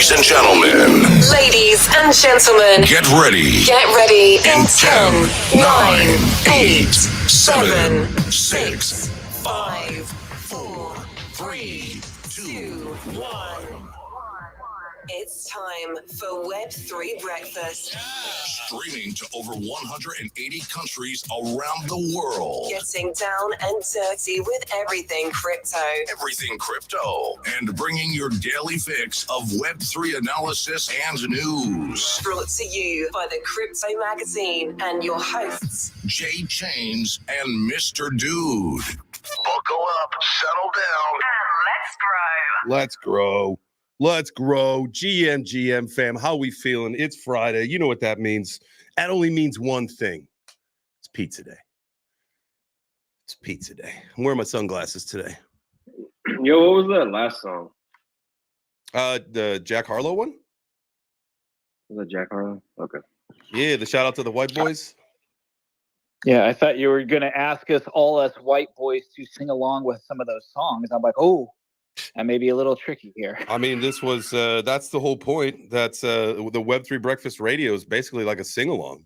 Ladies and gentlemen. Ladies and gentlemen. Get ready. Get ready. In 10, 9, 8, 7, 6, 5, 4, 3, 2, 1. It's time for Web3 Breakfast. Streaming to over 180 countries around the world. Getting down and dirty with everything crypto. Everything crypto. And bringing your daily fix of Web3 analysis and news. Brought to you by the Crypto Magazine and your hosts, Jay Chains and Mr. Dude. Buckle up, settle down, and Let's grow. Let's grow. GM fam, how we feeling? It's Friday. You know what that means. That only means one thing. It's pizza day. It's pizza day. I'm wearing my sunglasses today. Yo, what was that last song? The Jack Harlow one? Was that Jack Harlow? Okay. Yeah, the shout out to the white boys. Yeah, I thought you were going to ask us white boys to sing along with some of those songs. I'm like, oh, that may be a little tricky here. I mean, this was, that's the whole point. That's the Web3 Breakfast Radio is basically like a sing-along.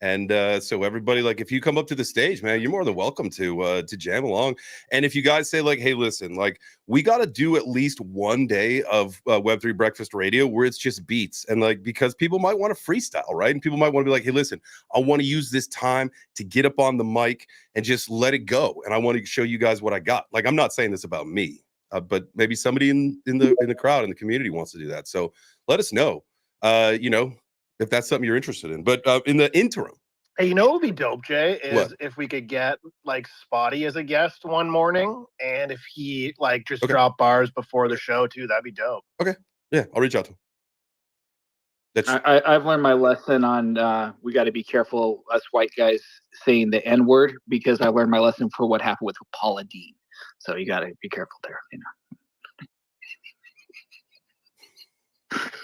And so everybody, like, if you come up to the stage, man, you're more than welcome to jam along. And if you guys say, like, hey, listen, like, we got to do at least one day of Web3 Breakfast Radio where it's just beats. And, like, because people might want to freestyle, right? And people might want to be like, hey, listen, I want to use this time to get up on the mic and just let it go. And I want to show you guys what I got. Like, I'm not saying this about me. But maybe somebody in the crowd, in the community wants to do that. So let us know, if that's something you're interested in. But in the interim. Hey, you know what would be dope, Jay, is what? If we could get, like, Spotty as a guest one morning, and if he, like, just dropped bars before the show, too, that'd be dope. Okay. Yeah, I'll reach out to him. I've learned my lesson on we got to be careful, us white guys, saying the N-word, because I learned my lesson for what happened with Paula Deen. So you got to be careful there,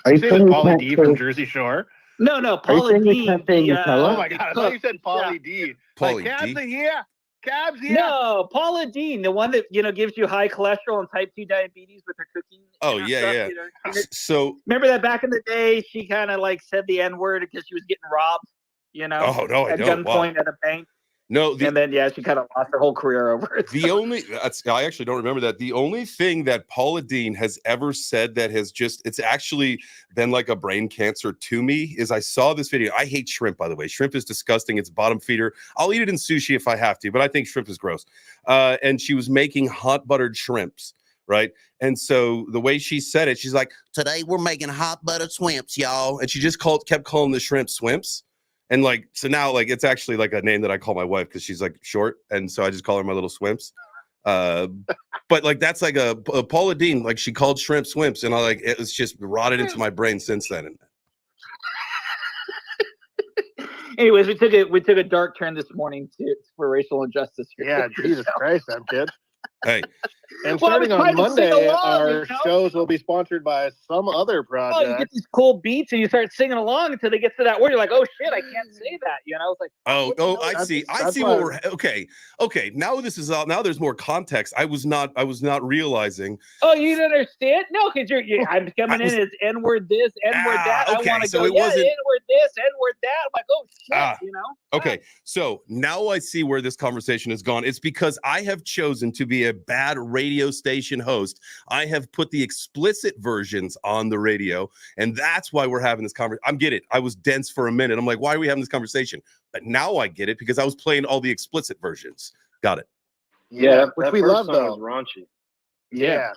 Are you saying Pauly D from Jersey Shore? No, Paula Deen. Oh my God, I thought you said Pauly D. Pauly Cabs D? are here. Cabs here. No, Paula Deen, the one that gives you high cholesterol and type 2 diabetes with her cooking. Oh yeah. So remember that back in the day, she kind of like said the N-word because she was getting robbed. Oh no, I at don't. gunpoint Wow. at a bank. No, and then she kind of lost her whole career over it. I actually don't remember that. The only thing that Paula Deen has ever said that has it's actually been like a brain cancer to me is I saw this video. I hate shrimp, by the way. Shrimp is disgusting. It's bottom feeder. I'll eat it in sushi if I have to, but I think shrimp is gross. And she was making hot buttered shrimps. Right. And so the way she said it, she's like, today we're making hot buttered swimps, y'all. And she just kept calling the shrimp swimps. And like, so now like, it's actually like a name that I call my wife because she's like short. And so I just call her my little swimps. But like, that's like a Paula Deen, like she called shrimp swimps. And it was just rotted into my brain since then. Anyways, we took a dark turn this morning for racial injustice here. Yeah, Jesus Christ, that kid. Hey. And starting on Monday, our shows will be sponsored by some other project. Oh, you get these cool beats and you start singing along until they get to that word. You're like, oh shit, I can't say that. It's like, I see what we're okay. Now this is now there's more context. I was not realizing. Oh, you didn't understand? No, because I'm coming in as N-word this, N-word that. Okay, I want to so go, it wasn't N-word this, N-word that. I'm like, oh shit, Okay, so now I see where this conversation has gone. It's because I have chosen to be a bad radio station host. I have put the explicit versions on the radio, and that's why we're having this conversation. I get it. I was dense for a minute. I'm like, why are we having this conversation? But now I get it because I was playing all the explicit versions. Got it. Yeah, which we love though. Raunchy. Yeah.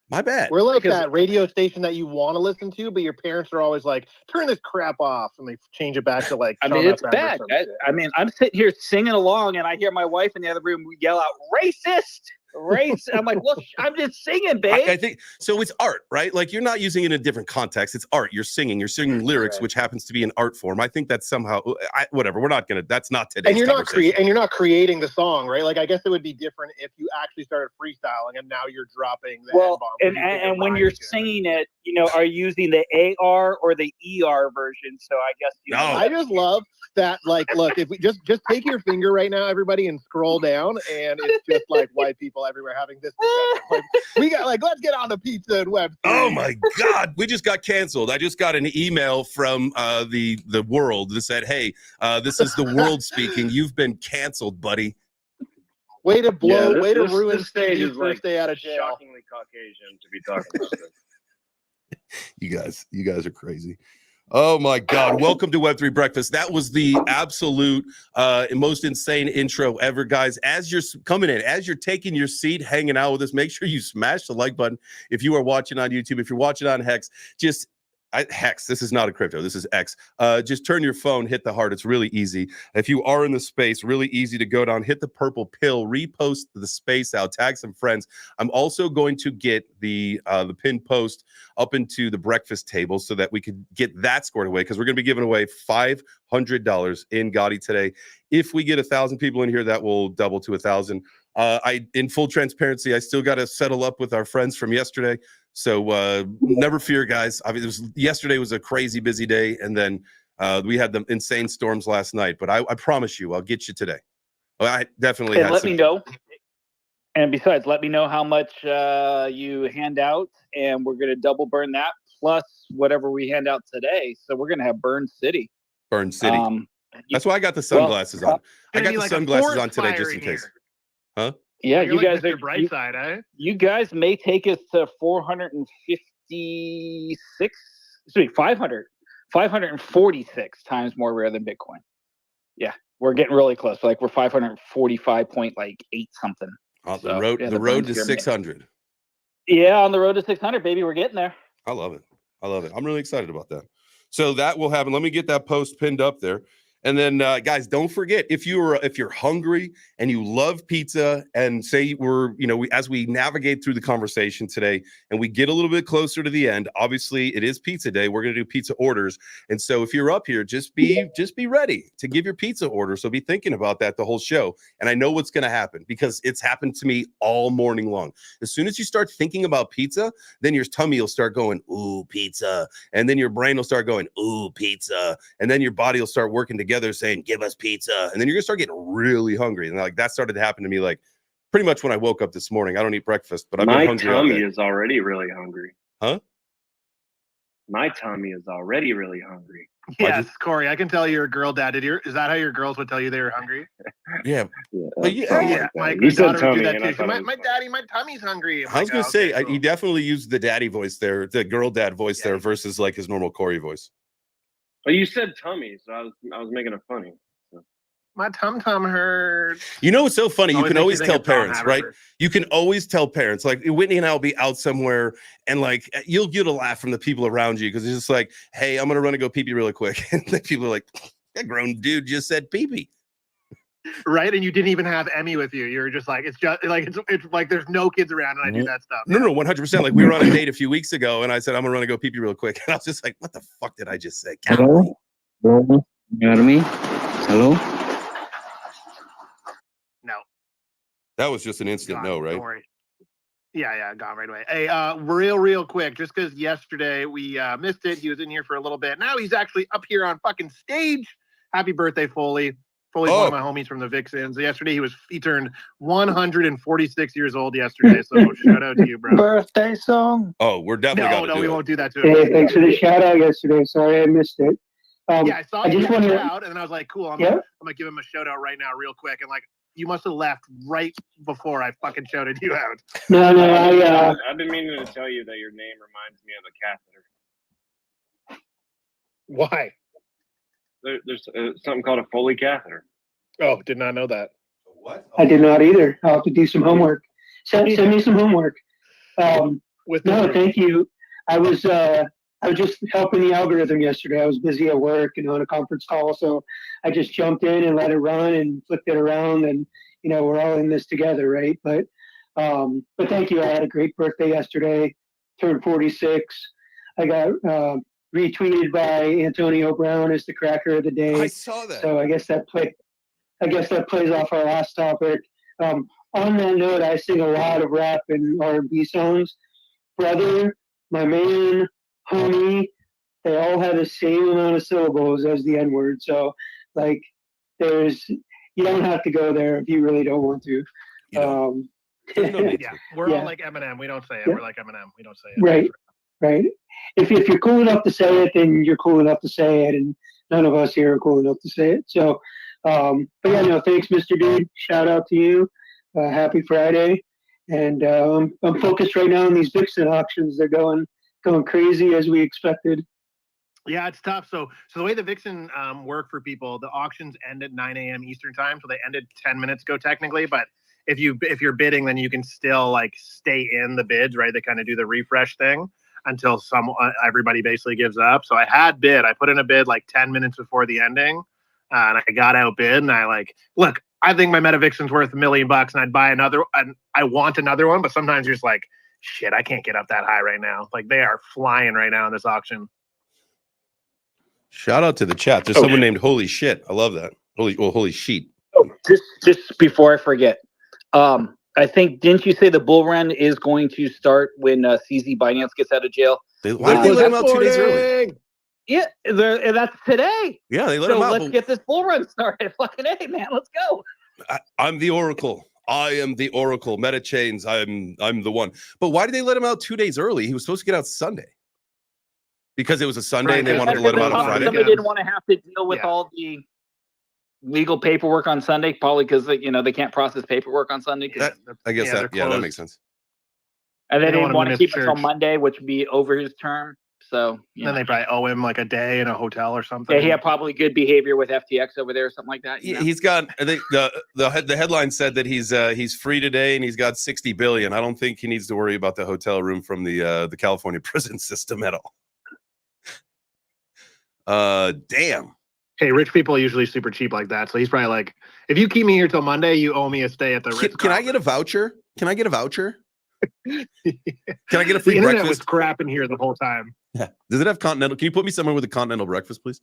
My bad. We're like that radio station that you want to listen to, but your parents are always like, turn this crap off, and they change it back to like. It's bad. I'm sitting here singing along, and I hear my wife in the other room yell out, "Racist!" Race. I'm like, well, I'm just singing, babe. I think so. It's art, right? Like you're not using it in a different context. It's art. You're singing lyrics, which happens to be an art form. I think that's somehow whatever. We're not gonna. That's not today. And you're not creating the song, right? Like I guess it would be different if you actually started freestyling and now you're dropping the and when you're singing it, are using the AR or the ER version. So I guess No. I just love that. Like, look, if we just take your finger right now, everybody, and scroll down, and it's just like white people everywhere having this discussion. Like, we got let's get on to pizza and Web3. Oh my God, we just got canceled. I just got an email from the world that said, "Hey, this is the world speaking. You've been canceled, buddy." Way to blow! Yeah, way to this ruin stage Steve's is first day out of jail. shockingly Caucasian to be talking about this. You guys are crazy. Oh my God. Welcome to Web3 Breakfast. That was the absolute most insane intro ever, guys. As you're coming in, as you're taking your seat, hanging out with us, make sure you smash the like button. If you are watching on YouTube, if you're watching on Hex, Hex, this is not a crypto, this is X. Just turn your phone, hit the heart. It's really easy. If you are in the space, really easy to go down, hit the purple pill, repost the space out, tag some friends. I'm also going to get the pinned post up into the breakfast table so that we could get that scored away, because we're going to be giving away $500 in Gotti today. If we get 1,000 people in here, that will double to 1,000. In full transparency, I still got to settle up with our friends from yesterday. So never fear, guys. I mean, yesterday was a crazy busy day, and then we had the insane storms last night. But I promise you, I'll get you today. I definitely. And let me know. And besides, let me know how much you hand out, and we're going to double burn that plus whatever we hand out today. So we're going to have Burn City. Burn City. That's why I got the sunglasses on. I got the sunglasses on today just in case. Huh? Yeah, you guys like are bright side, eh? You guys may take us to 546 times more rare than Bitcoin. Yeah, we're getting really close. Like we're 545.8 something. The road to 600. Yeah, on the road to 600, baby. We're getting there. I love it. I'm really excited about that. So that will happen. Let me get that post pinned up there. And then, guys, don't forget, if you're hungry and you love pizza, and say as we navigate through the conversation today and we get a little bit closer to the end, obviously it is pizza day. We're going to do pizza orders. And so if you're up here, just be ready to give your pizza order. So be thinking about that the whole show. And I know what's going to happen, because it's happened to me all morning long. As soon as you start thinking about pizza, then your tummy will start going, ooh, pizza. And then your brain will start going, ooh, pizza. And then your body will start working together saying, give us pizza. And then you're gonna start getting really hungry. And like that started to happen to me like pretty much when I woke up this morning. I don't eat breakfast, but I've been hungry all day. My tummy is already really hungry. Huh? My tummy is already really hungry. Yes, Corey, I can tell you're a girl dad. Is that how your girls would tell you they were hungry? Yeah. My daughter would do that too. My tummy's hungry. I was gonna say, he definitely used the daddy voice there, the girl dad voice there, versus like his normal Corey voice. Well, you said tummy, so I was making it funny. So. My tum hurts. You know, it's so funny. You can always tell parents, right? Haverford. You can always tell parents. Like Whitney and I will be out somewhere, and like you'll get a laugh from the people around you, because it's just like, "Hey, I'm gonna run and go pee pee really quick," and the people are like, "That grown dude just said pee pee." Right, and you didn't even have Emmy with you. You're just like, it's like there's no kids around, and I do that stuff. No, 100%. Like we were on a date a few weeks ago, and I said I'm gonna run and go pee pee real quick, and I was just like, "What the fuck did I just say?" Hello, you hear me? Hello. No, that was just an instant no, right? Yeah, gone right away. Hey, real quick, just because yesterday we missed it. He was in here for a little bit. Now he's actually up here on fucking stage. Happy birthday, Foley. Foley's one of my homies from the Vixens. Yesterday he turned 146 years old yesterday. So shout out to you, bro. Birthday song. Oh, we're definitely we won't do that to him. Hey, thanks for the shout out yesterday. Sorry I missed it. I saw you shout out, and then I was like, cool. I'm gonna give him a shout out right now, real quick. And like, you must have left right before I fucking shouted you out. No, I've been meaning to tell you that your name reminds me of a catheter. Why? There's something called a Foley catheter. Oh, did not know that. What? I did not either. I'll have to do some homework. Send me some homework. Thank you. I was just helping the algorithm yesterday. I was busy at work and on a conference call, so I just jumped in and let it run and flipped it around, and we're all in this together, right? But thank you. I had a great birthday yesterday. Turned 46. I got retweeted by Antonio Brown as the cracker of the day. I saw that. So I guess that plays off our last topic. On that note, I sing a lot of rap and R&B songs. Brother, my man, homie, they all have the same amount of syllables as the N word. So, like, you don't have to go there if you really don't want to. There's no need Yeah, to. we're all like Eminem. We don't say it. Yeah. We're like Eminem. We don't say it. Right, right. If you're cool enough to say it, then you're cool enough to say it, and none of us here are cool enough to say it. So, but yeah, no, thanks, Mr. Dude. Shout out to you. Happy Friday. And I'm focused right now on these Vixen auctions. They're going crazy as we expected. Yeah, it's tough. So the way the Vixen work for people, the auctions end at 9 a.m. Eastern time. So they ended 10 minutes ago technically, but if you're bidding, then you can still like stay in the bids, right? They kind of do the refresh thing until everybody basically gives up. So I put in a bid like 10 minutes before the ending, and I got outbid. And look, I think my Meta Vixen's worth $1 million, and I'd buy another. And I want another one, but sometimes you're just like, shit, I can't get up that high right now. Like they are flying right now in this auction. Shout out to the chat. There's someone named Holy Shit. I love that. Holy sheet. Oh, just before I forget, I think, didn't you say the bull run is going to start when CZ Binance gets out of jail? Why did they let him out 2 days early? Yeah, that's today. Yeah, they let him out. Let's get this bull run started. Fucking A, man. Let's go. I'm the Oracle. I am the Oracle. Meta Chains. I'm the one. But why did they let him out 2 days early? He was supposed to get out Sunday. Because it was a Sunday Right, and they wanted to let him out on Friday. Somebody didn't want to have to deal with all the legal paperwork on Sunday, probably because they can't process paperwork on Sunday. I guess that makes sense. And they didn't want to keep it until Monday, which would be over his term. So then they probably owe him like a day in a hotel or something. Yeah, he had probably good behavior with FTX over there or something like that. He's got. I think the headline said that he's free today and he's got 60 billion. I don't think he needs to worry about the hotel room from the California prison system at all. Damn. Hey, rich people are usually super cheap like that. So he's probably like, if you keep me here till Monday, you owe me a stay at the Ritz. Can I get a voucher? Can I get a voucher? Can I get a free the internet breakfast? was crap in here the whole time. Yeah. Does it have continental? Can you put me somewhere with a continental breakfast, please?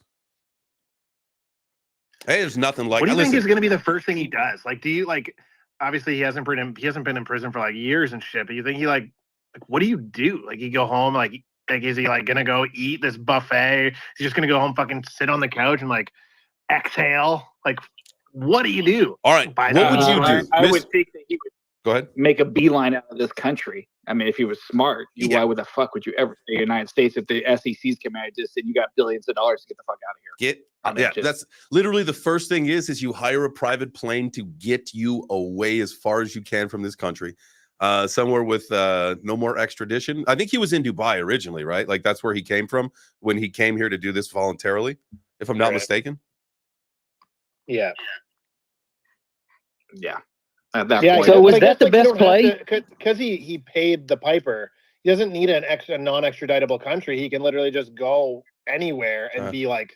Hey, there's nothing like. What do you think is going to be the first thing he does? Like, do you like? Obviously, he hasn't been in prison for like years and shit. But you think he like what do you do? Like, you go home like is he like gonna go eat this buffet? He's just gonna go home, fucking sit on the couch and like exhale? Like, what do you do? All right, what would you do? I would think that he would go ahead. Make a beeline out of this country. I mean, if he was smart, why would the fuck would you ever stay in the United States if the SEC's come out and just said you got billions of dollars to get the fuck out of here? That's literally the first thing is you hire a private plane to get you away as far as you can from this country. Somewhere with no more extradition. I think he was in Dubai originally, right? Like that's where he came from when he came here to do this voluntarily, if I'm not mistaken. Yeah. Yeah. At that point. So was that the best play? Because he paid the piper. He doesn't need a non-extraditable country. He can literally just go anywhere and be like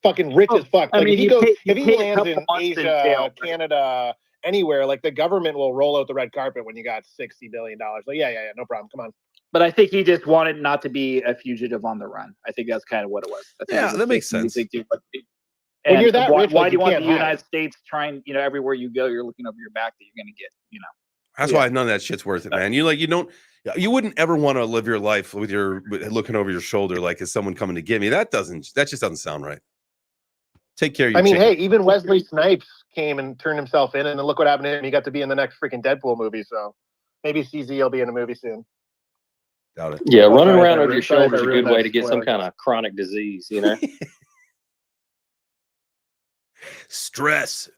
fucking rich as fuck. Like, I mean, if he lands in Asia, Canada, anywhere, like the government will roll out the red carpet when you got $60 billion. Like, yeah, no problem. Come on. But I think he just wanted not to be a fugitive on the run. I think that's kind of what it was. That makes sense. When you're that rich, why do you want the United States trying, everywhere you go, you're looking over your back that you're going to get, That's why none of that shit's worth it, man. You wouldn't ever want to live your life with looking over your shoulder like is someone coming to get me. That just doesn't sound right. Take care of your chicken. Hey, even Wesley Snipes came and turned himself in, and then look what happened to him. He got to be in the next freaking Deadpool movie, so maybe CZ will be in a movie soon. Doubt it. Yeah, running around over your shoulder is a good way to get some kind of chronic disease, Stress.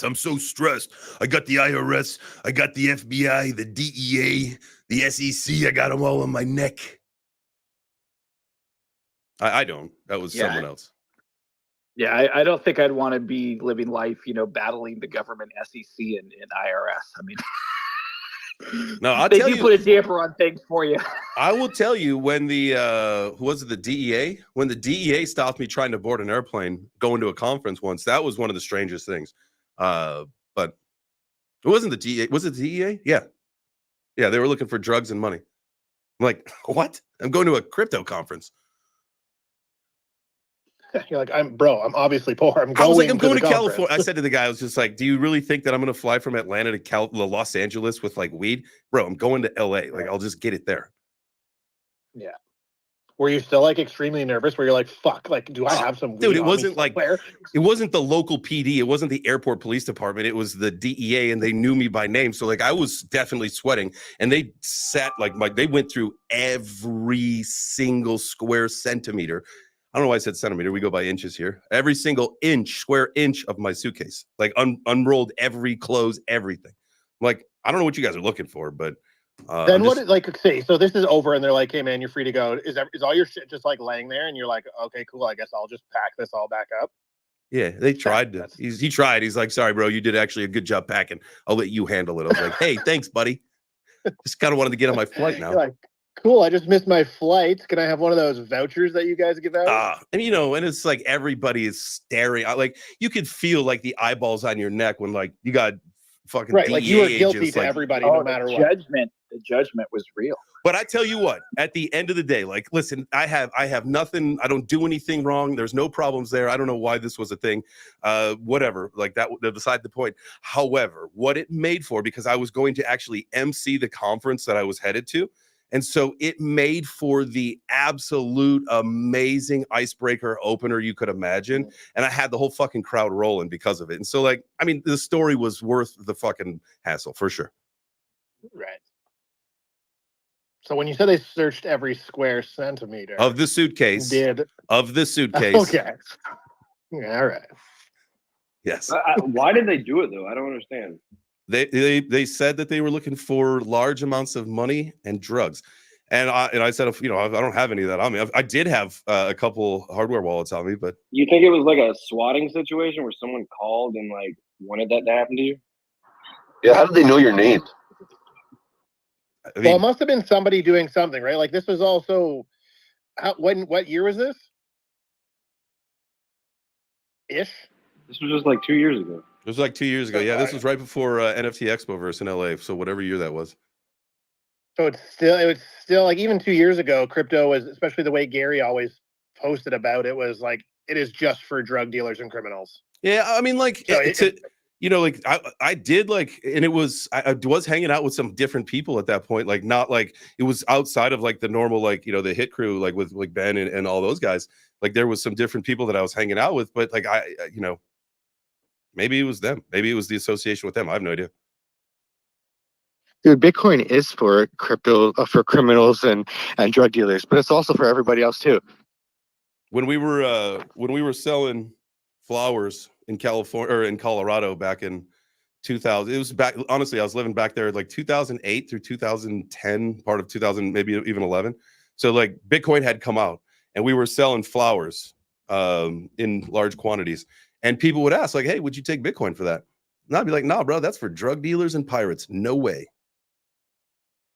I'm so stressed. I got the IRS, I got the FBI, the DEA, the SEC. I got them all on my neck. I don't. That was someone else. Yeah, I don't think I'd want to be living life, battling the government, SEC, and IRS. I mean, no, I'll they tell do you, put a damper on things for you. I will tell you when the who was it, the DEA? When the DEA stopped me trying to board an airplane going to a conference once, that was one of the strangest things. But it wasn't the DEA. Was it the DEA? Yeah, they were looking for drugs and money. I'm like, what? I'm going to a crypto conference. You're like, I'm obviously poor. I'm going to California. California. I said to the guy, I was just like, do you really think that I'm going to fly from Atlanta to Los Angeles with like weed? Bro, I'm going to LA. Like, I'll just get it there. Yeah. Were you still like extremely nervous? Where you're like, "Fuck! Like, do I have some weed Dude, it on me wasn't like somewhere?" it wasn't the local PD, it wasn't the airport police department, it was the DEA, and they knew me by name. So like I was definitely sweating, and they sat they went through every single square centimeter. I don't know why I said centimeter. We go by inches here. Every single square inch of my suitcase, like unrolled every clothes, everything. Like I don't know what you guys are looking for, but Then what? Like, say, so this is over, and they're like, "Hey, man, you're free to go." Is all your shit just like laying there, and you're like, "Okay, cool. I guess I'll just pack this all back up." Yeah, they tried to. He tried. He's like, "Sorry, bro, you did actually a good job packing. I'll let you handle it." I was like, "Hey, thanks, buddy. Just kind of wanted to get on my flight now." You're like, cool. I just missed my flight. Can I have one of those vouchers that you guys give out? And and it's like everybody is staring. Like you could feel like the eyeballs on your neck when like you got fucking right. DEA Like you were guilty agents, to like, everybody, no matter what. The judgment was real. But I tell you what, at the end of the day, like, listen, I have nothing. I don't do anything wrong. There's no problems there. I don't know why this was a thing. Whatever, like that, beside the point. However, what it made for, because I was going to actually MC the conference that I was headed to. And so it made for the absolute amazing icebreaker opener you could imagine. And I had the whole fucking crowd rolling because of it. And so, like, I mean, the story was worth the fucking hassle for sure. Right. So when you said they searched every square centimeter of the suitcase, okay. Yeah, all right. Yes. Why did they do it though? I don't understand. They said that they were looking for large amounts of money and drugs, and I said, I don't have any of that on me. I did have a couple hardware wallets on me, but you think it was like a swatting situation where someone called and like wanted that to happen to you? Yeah, how did they know your name? I mean, well, it must have been somebody doing something, right? Like this was also what year was this? Ish. This was just like 2 years ago. It was like 2 years ago. Yeah, this was right before NFT Expo versus in LA. So whatever year that was. So it was still like even 2 years ago, crypto was, especially the way Gary always posted about it, was like it is just for drug dealers and criminals. Yeah, I mean, like so like I did like, and it was I was hanging out with some different people at that point. Like not like it was outside of like the normal like the hit crew like with like Ben and all those guys. Like there was some different people that I was hanging out with, but like maybe it was them. Maybe it was the association with them. I have no idea. Dude, Bitcoin is for crypto, for criminals and drug dealers, but it's also for everybody else too. When we were selling flowers in California or in Colorado back in 2000, it was back. Honestly, I was living back there like 2008 through 2010, part of 2000, maybe even 11. So like Bitcoin had come out, and we were selling flowers in large quantities. And people would ask, like, "Hey, would you take Bitcoin for that?" And I'd be like, "Nah, bro, that's for drug dealers and pirates. No way."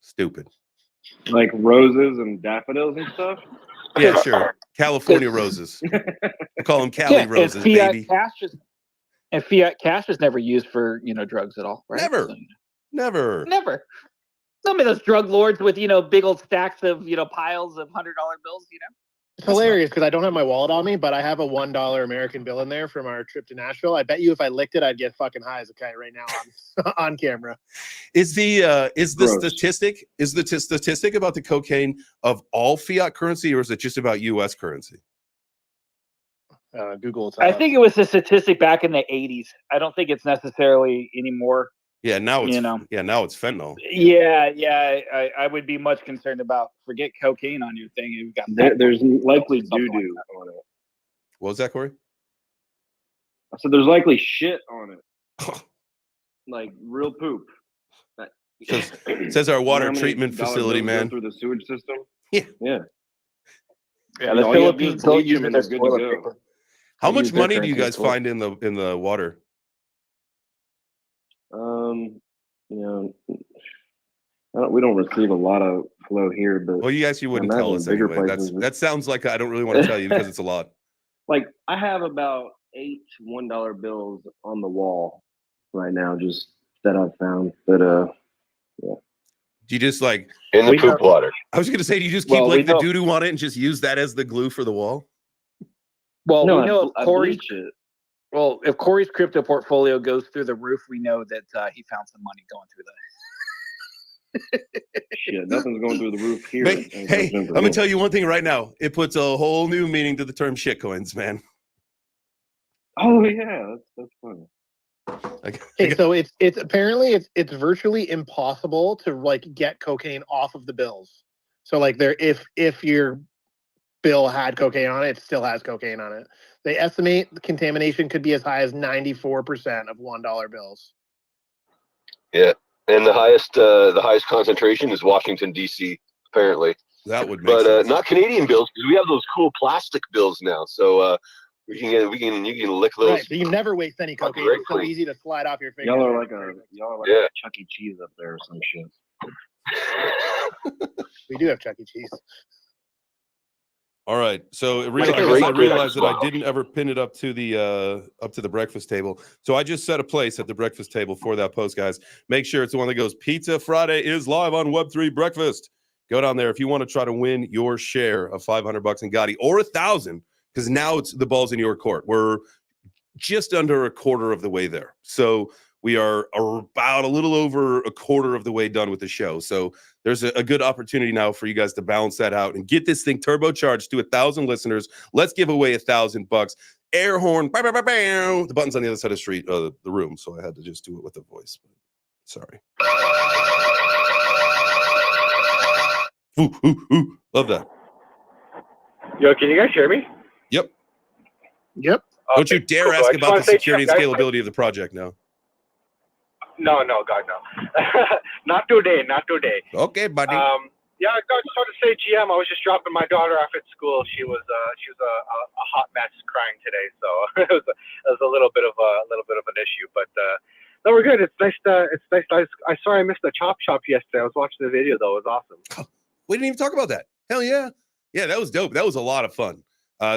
Stupid. Like roses and daffodils and stuff? Yeah, sure. California roses. We call them Cali roses, baby. Fiat cash is never used for, drugs at all, right? Never. So, Never. Some of those drug lords with, big old stacks of, piles of $100 bills, It's hilarious because I don't have my wallet on me, but I have a $1 American bill in there from our trip to Nashville. I bet you if I licked it, I'd get fucking high as a kite right now on camera. Is the statistic about the cocaine of all fiat currency, or is it just about U.S. currency? Google. I think it was a statistic back in the 80s. I don't think it's necessarily anymore. Yeah, now it's now it's fentanyl. Yeah, I would be much concerned about forget cocaine on your thing. You've got there's likely doo-doo on it. What was that, Corey? I said there's likely shit on it. Like real poop. Says our water treatment facility, man. Through the sewage system. Yeah. The Philippines don't use their toilet paper. How much money do you guys find in the water? We don't receive a lot of flow here, but well, you actually wouldn't tell us anyway. That sounds like I don't really want to tell you because it's a lot. Like I have about 8 $1 bills on the wall right now, just that I've found. But yeah. Do you just like in the poop water? I was gonna say, do you just keep like the doo-doo on it and just use that as the glue for the wall? Well, we know if Corey's if Corey's crypto portfolio goes through the roof, we know that he found some money going through Shit, nothing's going through the roof here. Hey, I'm gonna tell you one thing right now. It puts a whole new meaning to the term shitcoins, man. Oh yeah, that's funny. Okay, so it's apparently it's virtually impossible to like get cocaine off of the bills. So like if your bill had cocaine on it, it still has cocaine on it. They estimate the contamination could be as high as 94% of $1 bills. Yeah, and the highest concentration is Washington D.C. apparently. That would make but sense. not Canadian bills because we have those cool plastic bills now. So you can lick those. Right, so you never waste any cocaine. It's so easy to slide off your finger. Y'all are like a Chuck E. Cheese up there or some shit. We do have Chuck E. Cheese. All right, so I realized that I didn't ever pin it up to the breakfast table. So I just set a place at the breakfast table for that post, guys. Make sure it's the one that goes, Pizza Friday is live on Web3 Breakfast. Go down there if you want to try to win your share of $500 in Gotti or $1,000, because now it's the ball's in your court. We're just under a quarter of the way there. So we are about a little over a quarter of the way done with the show. So there's a good opportunity now for you guys to balance that out and get this thing turbocharged to 1,000 listeners. Let's give away $1,000. Air horn. Bow, bow, bow, bow. The button's on the other side of the room, so I had to just do it with a voice. Sorry. Ooh, ooh, ooh. Love that. Yo, can you guys hear me? Yep. Yep. Don't you dare ask about the security and scalability of the project now. No, God, no. Not today. Okay, buddy. Yeah, I just wanted to say, GM, I was just dropping my daughter off at school. She was a hot mess crying today, so it was a little bit of an issue. But no, we're good. It's nice. I saw I missed the Chop Shop yesterday. I was watching the video though. It was awesome. We didn't even talk about that. Hell yeah. Yeah, that was dope. That was a lot of fun.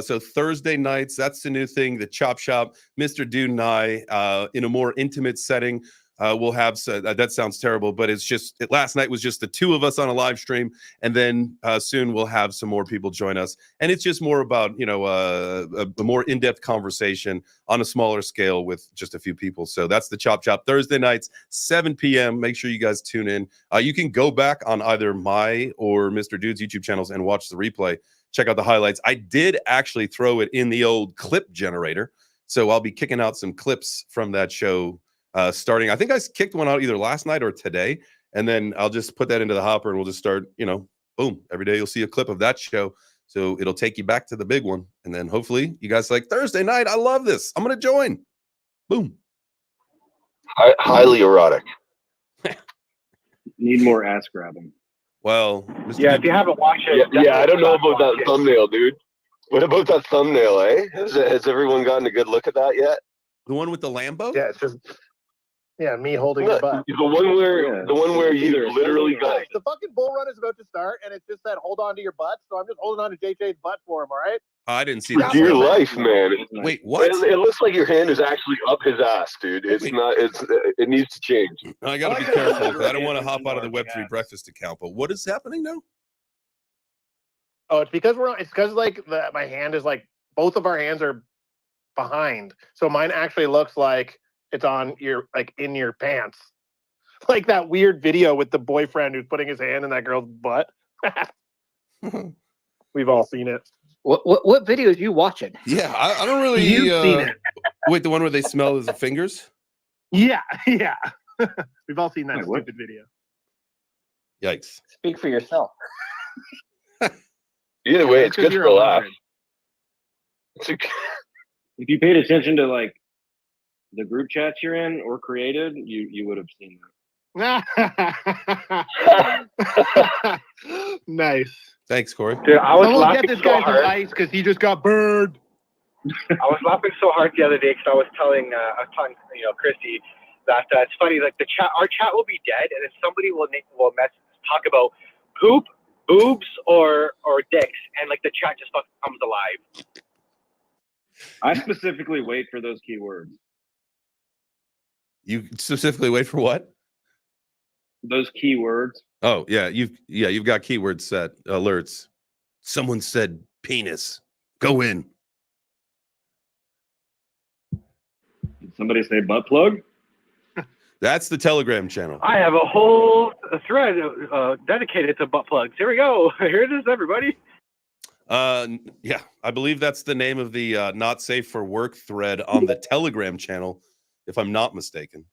So Thursday nights, that's the new thing, the Chop Shop. Mr. Dude and I, in a more intimate setting, we'll have, that sounds terrible, but it's just, last night was just the two of us on a live stream, and then soon we'll have some more people join us. And it's just more about, a more in-depth conversation on a smaller scale with just a few people. So that's the Chop Shop, Thursday nights, 7 p.m. Make sure you guys tune in. You can go back on either my or Mr. Dude's YouTube channels and watch the replay. Check out the highlights. I did actually throw it in the old clip generator. So I'll be kicking out some clips from that show starting. I think I kicked one out either last night or today. And then I'll just put that into the hopper and we'll just start, boom. Every day you'll see a clip of that show. So it'll take you back to the big one. And then hopefully you guys like Thursday night. I love this. I'm going to join. Boom. Highly erotic. Need more ass grabbing. Well, yeah, if you haven't watched it. Yeah, I don't know about that thumbnail, dude. What about that thumbnail, eh? Has everyone gotten a good look at that yet? The one with the Lambo? Yeah, it's just me holding the butt. The one where you literally got the fucking bull run is about to start, and it just said hold on to your butt. So I'm just holding on to JJ's butt for him. All right. I didn't see that. Dear life, man. Wait, what? It looks like your hand is actually up his ass, dude. It's not. It needs to change. I got to be careful because I don't want to hop out of the Web3 breakfast account. But what is happening now? Oh, it's because like my hand is like both of our hands are behind, so mine actually looks like it's on your in your pants, like that weird video with the boyfriend who's putting his hand in that girl's butt. We've all seen it. What video are you watching? Yeah, I don't really. You've seen it. Wait, the one where they smell the fingers? Yeah. We've all seen that stupid video. Yikes! Speak for yourself. Either way, it's good for a laugh. If you paid attention to the group chats you're in or created, you would have seen that. Nice. Thanks, Corey. Dude, I was laughing get this so guy hard. some ice because he just got burned. I was laughing so hard the other day because I was telling Christy that it's funny. Like our chat will be dead, and if somebody will talk about poop, boobs, or dicks, and the chat just fucking comes alive. I specifically wait for those keywords. You specifically wait for what? Those keywords. Oh yeah, you've got keywords set, alerts. Someone said penis. Go in. Did somebody say butt plug? That's the Telegram channel. I have a whole thread dedicated to butt plugs. Here we go. Here it is, everybody. Yeah, I believe that's the name of the not safe for work thread on the Telegram channel, if I'm not mistaken.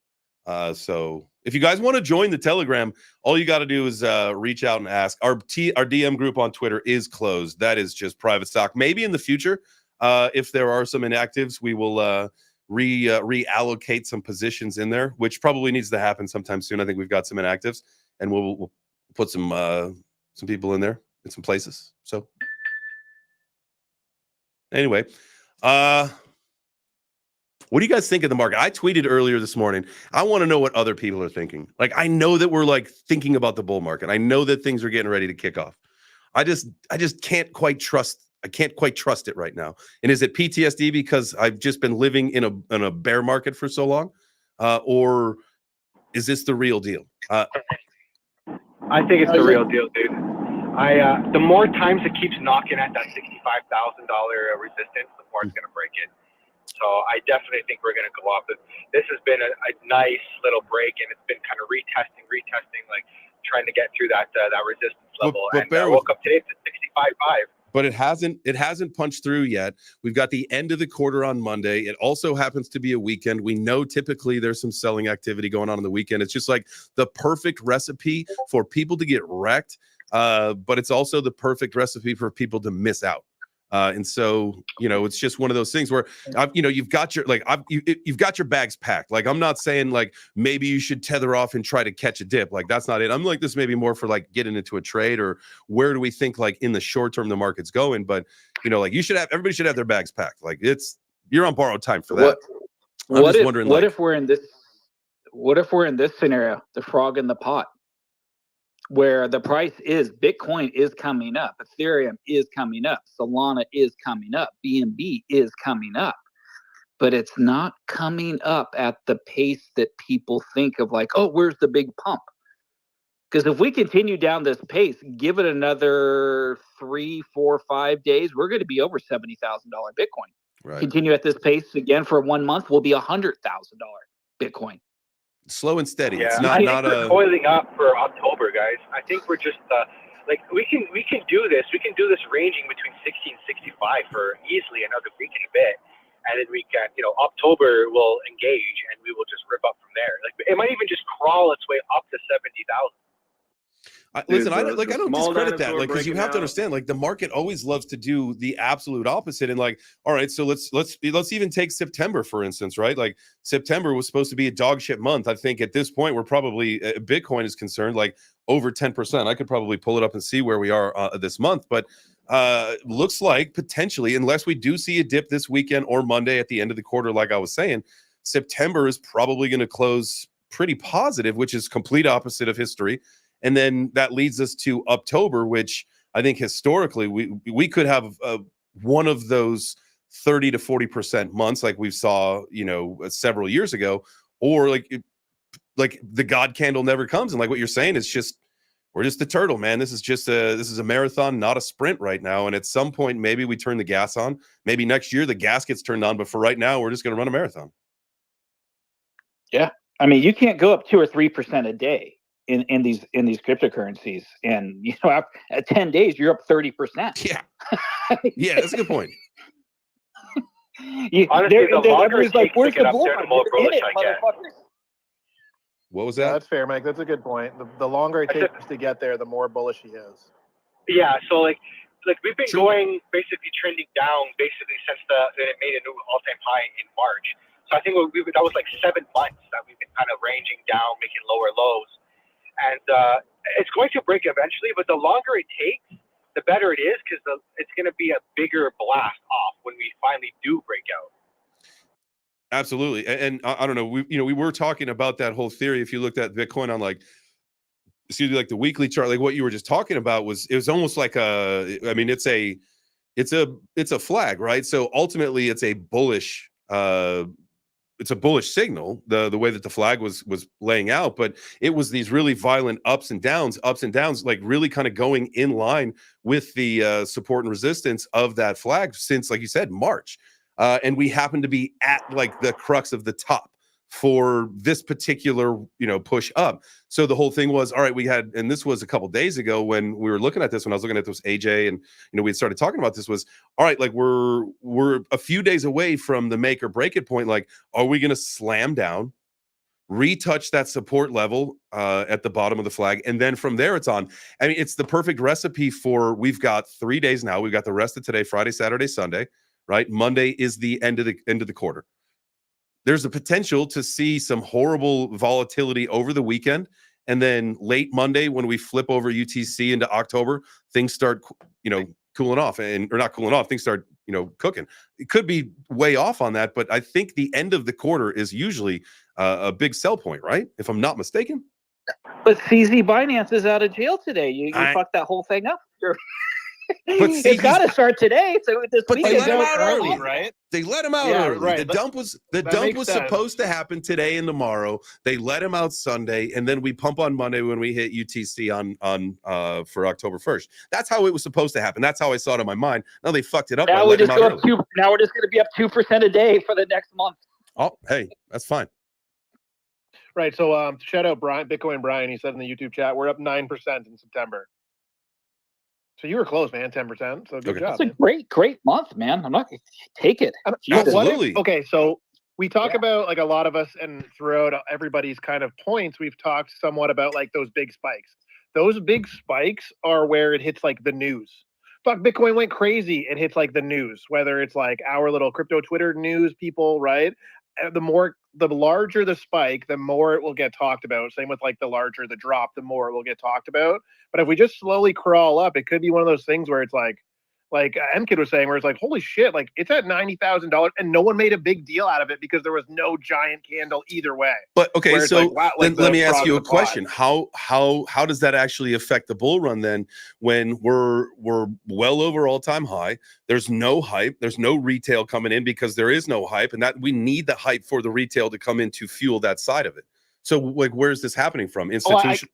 So if you guys want to join the Telegram, all you got to do is reach out and ask. Our DM group on Twitter is closed. That is just private stock. Maybe in the future, if there are some inactives, we will reallocate some positions in there, which probably needs to happen sometime soon. I think we've got some inactives, and we'll put some people in there in some places. So anyway, what do you guys think of the market? I tweeted earlier this morning. I want to know what other people are thinking. Like, I know that we're like thinking about the bull market. I know that things are getting ready to kick off. I just can't quite trust. I can't quite trust it right now. And is it PTSD because I've just been living in a bear market for so long, or is this the real deal? I think it's the real deal, dude. The more times it keeps knocking at that $65,000 resistance, the more it's going to break it. So I definitely think we're going to go up. This has been a nice little break, and it's been kind of retesting, like trying to get through that resistance level. But and woke up today to 65.5. But it hasn't punched through yet. We've got the end of the quarter on Monday. It also happens to be a weekend. We know typically there's some selling activity going on the weekend. It's just like the perfect recipe for people to get wrecked, but it's also the perfect recipe for people to miss out. And so, it's just one of those things where, you've got you've got your bags packed. Like, I'm not saying like maybe you should tether off and try to catch a dip. Like, that's not it. I'm like, this may be more for like getting into a trade, or where do we think like in the short term the market's going? But like everybody should have their bags packed. Like, you're on borrowed time for that. What if we're in this scenario, the frog in the pot, where the price is Bitcoin is coming up, Ethereum is coming up, Solana is coming up, BNB is coming up, but it's not coming up at the pace that people think of, like, oh, where's the big pump? Because if we continue down this pace, give it another 3, 4, 5 days, we're going to be over $70,000 Bitcoin. Right. Continue at this pace again for 1 month, we'll be $100,000 Bitcoin. Slow and steady. Yeah, It's not we're coiling up for October, guys. I think we're just we can do this. We can do this ranging between 60 and 65 for easily another week and a bit, and then we can, October will engage and we will just rip up from there. Like, it might even just crawl its way up to 70,000. Listen, I don't discredit that, like, because you have to understand, like, the market always loves to do the absolute opposite. And like, all right, so let's even take September, for instance, right? Like, September was supposed to be a dog shit month. I think at this point, we're probably, Bitcoin is concerned, like over 10%. I could probably pull it up and see where we are this month, but looks like potentially, unless we do see a dip this weekend or Monday at the end of the quarter, like I was saying, September is probably going to close pretty positive, which is complete opposite of history. And then that leads us to October, which I think historically we could have one of those 30 to 40% months like we saw, several years ago, or like the God candle never comes. And like what you're saying, we're just a turtle, man. This is a marathon, not a sprint right now. And at some point, maybe we turn the gas on. Maybe next year the gas gets turned on. But for right now, we're just going to run a marathon. Yeah, I mean, you can't go up 2 or 3% a day in these cryptocurrencies, and at 10 days you're up 30%. Yeah, yeah, that's a good point. Honestly, the longer it takes to get up there, the more bullish I get. What was that? That's fair, Mike. That's a good point. The longer it takes to get there, the more bullish he is. Yeah, so like we've been going basically trending down basically since it made a new all-time high in March. So I think that was like 7 months that we've been kind of ranging down, making lower lows. And it's going to break eventually, but the longer it takes, the better it is, because it's going to be a bigger blast off when we finally do break out. Absolutely. And I don't know, we were talking about that whole theory. If you looked at Bitcoin on like the weekly chart, like what you were just talking about it was almost like it's a flag, right? So ultimately it's a bullish signal, the way that the flag was laying out, but it was these really violent ups and downs, like really kind of going in line with the support and resistance of that flag since, like you said, March. And we happen to be at like the crux of the top for this particular, push up. So the whole thing was, all right, we had, and this was a couple days ago when we were looking at this, when I was looking at this AJ, and we had started talking about this, was, all right, like we're a few days away from the make or break it point. Like, are we going to slam down, retouch that support level at the bottom of the flag, and then from there it's on? I mean, it's the perfect recipe for, we've got 3 days now. We've got the rest of today, Friday, Saturday, Sunday, right? Monday is the end of the quarter. There's a potential to see some horrible volatility over the weekend, and then late Monday, when we flip over UTC into October, things start cooling off, or not cooling off, things start cooking. It could be way off on that, but I think the end of the quarter is usually a big sell point, right? If I'm not mistaken. But CZ Binance is out of jail today. You fucked that whole thing up. But see, it's got to start today. So this but they let him out early, early, right? They let him out early. Right. The dump was supposed to happen today and tomorrow. They let him out Sunday, and then we pump on Monday when we hit UTC on for October 1st. That's how it was supposed to happen. That's how I saw it in my mind. Now they fucked it up. Now we're just going to be up 2% a day for the next month. Oh, hey, that's fine. Right. So shout out Bitcoin Brian. He said in the YouTube chat, we're up 9% in September. So you were close, man. 10%. So good job. It's a great month, man. I'm not going to take it. Absolutely. Okay, so we talk about, like, a lot of us, and throughout everybody's kind of points, we've talked somewhat about like those big spikes. Those big spikes are where it hits like the news. Fuck, Bitcoin went crazy. It hits like the news, whether it's like our little crypto Twitter news people, right? The larger the spike, the more it will get talked about. Same with like the larger the drop, the more it will get talked about. But if we just slowly crawl up, it could be one of those things where it's like M-Kid was saying, where it's like, holy shit, like it's at $90,000 and no one made a big deal out of it because there was no giant candle either way. But okay, so like, wow, like let me ask you a question. How does that actually affect the bull run then, when we're well over all-time high? There's no hype, there's no retail coming in because there is no hype, and that we need the hype for the retail to come in to fuel that side of it. So like, where's this happening from? Institution?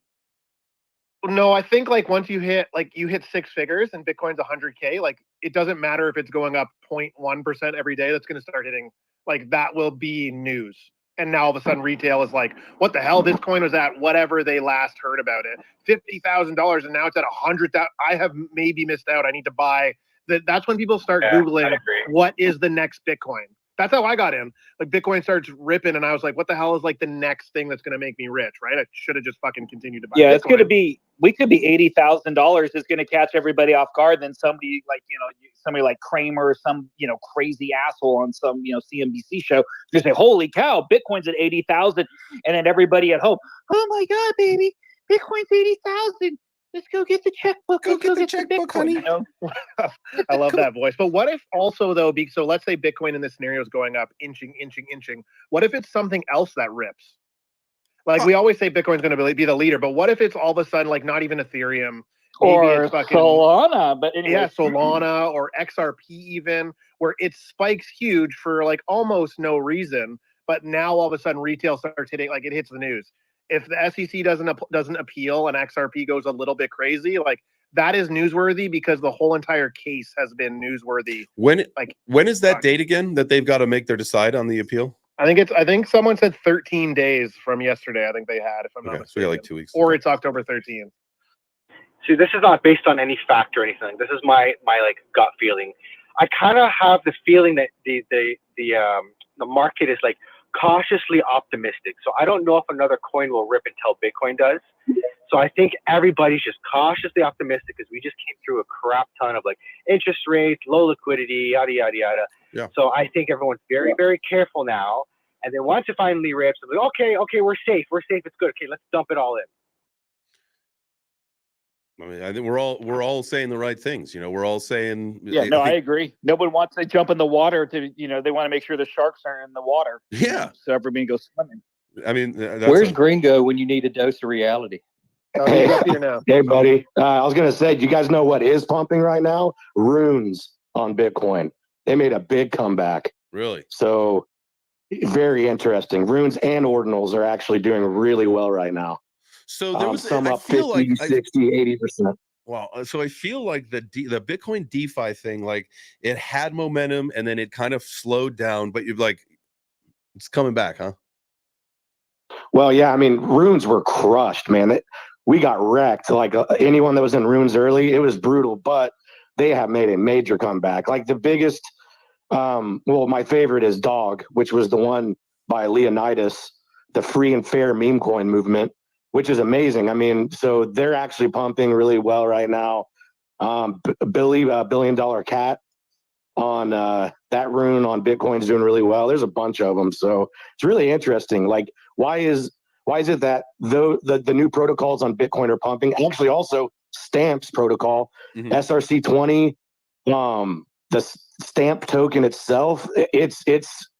No, I think like once you hit 6 figures and Bitcoin's 100K, like it doesn't matter if it's going up 0.1% every day. That's going to start hitting, like, that will be news. And now all of a sudden retail is like, what the hell? This coin was at whatever they last heard about it, $50,000, and now it's at 100,000. I have maybe missed out. I need to buy that. That's when people start Googling what is the next Bitcoin. That's how I got in. Like Bitcoin starts ripping, and I was like, "What the hell is like the next thing that's going to make me rich?" Right? I should have just fucking continued to buy. Yeah, Bitcoin. It's going to be. We could be $80,000 is going to catch everybody off guard. Then somebody like somebody like Kramer, some crazy asshole on some CNBC show, just say, "Holy cow, Bitcoin's at 80,000," and then everybody at home, "Oh my god, baby, Bitcoin's 80,000. Let's go get the checkbook. Go get the checkbook, honey." I love that voice. But what if also though, so let's say Bitcoin in this scenario is going up, inching. What if it's something else that rips? Like we always say Bitcoin's going to be the leader, but what if it's all of a sudden like not even Ethereum, or it's fucking Solana, but anyway. Yeah, Solana or XRP even, where it spikes huge for like almost no reason, but now all of a sudden retail starts hitting, like it hits the news. If the SEC doesn't appeal and XRP goes a little bit crazy, like that is newsworthy because the whole entire case has been newsworthy. When is that date again that they've got to make their decide on the appeal? I think someone said 13 days from yesterday. I think they had, if I'm not mistaken. So we got like 2 weeks. Or it's October 13th. See, this is not based on any fact or anything. This is my like gut feeling. I kind of have the feeling that the market is like cautiously optimistic. So I don't know if another coin will rip until Bitcoin does. So I think everybody's just cautiously optimistic because we just came through a crap ton of like interest rates, low liquidity, yada, yada, yada. Yeah. So I think everyone's very, very careful now. And then once it finally rips, I'm like, okay, we're safe. It's good. Okay, let's dump it all in. I mean, I think we're all saying the right things. We're all saying. Yeah, no, I agree. Nobody wants to jump in the water to, they want to make sure the sharks are in the water. Yeah. So everybody goes swimming. I mean, where's Gringo when you need a dose of reality? Hey, buddy. I was gonna say, do you guys know what is pumping right now? Runes on Bitcoin. They made a big comeback. Really? So very interesting. Runes and ordinals are actually doing really well right now. So there was some up 50, 60, 80%. Wow. So I feel like the Bitcoin DeFi thing, like it had momentum and then it kind of slowed down, but you're like, it's coming back, huh? Well, yeah, I mean, runes were crushed, man. We got wrecked. Like anyone that was in runes early, it was brutal, but they have made a major comeback. Like the biggest, well, my favorite is Dog, which was the one by Leonidas, the free and fair meme coin movement, which is amazing. I mean, so they're actually pumping really well right now. Billy, $1 billion cat on that rune on Bitcoin is doing really well. There's a bunch of them, so it's really interesting. Like, why is it that the new protocols on Bitcoin are pumping? Actually, also Stamps protocol, SRC20, the Stamp token itself, it's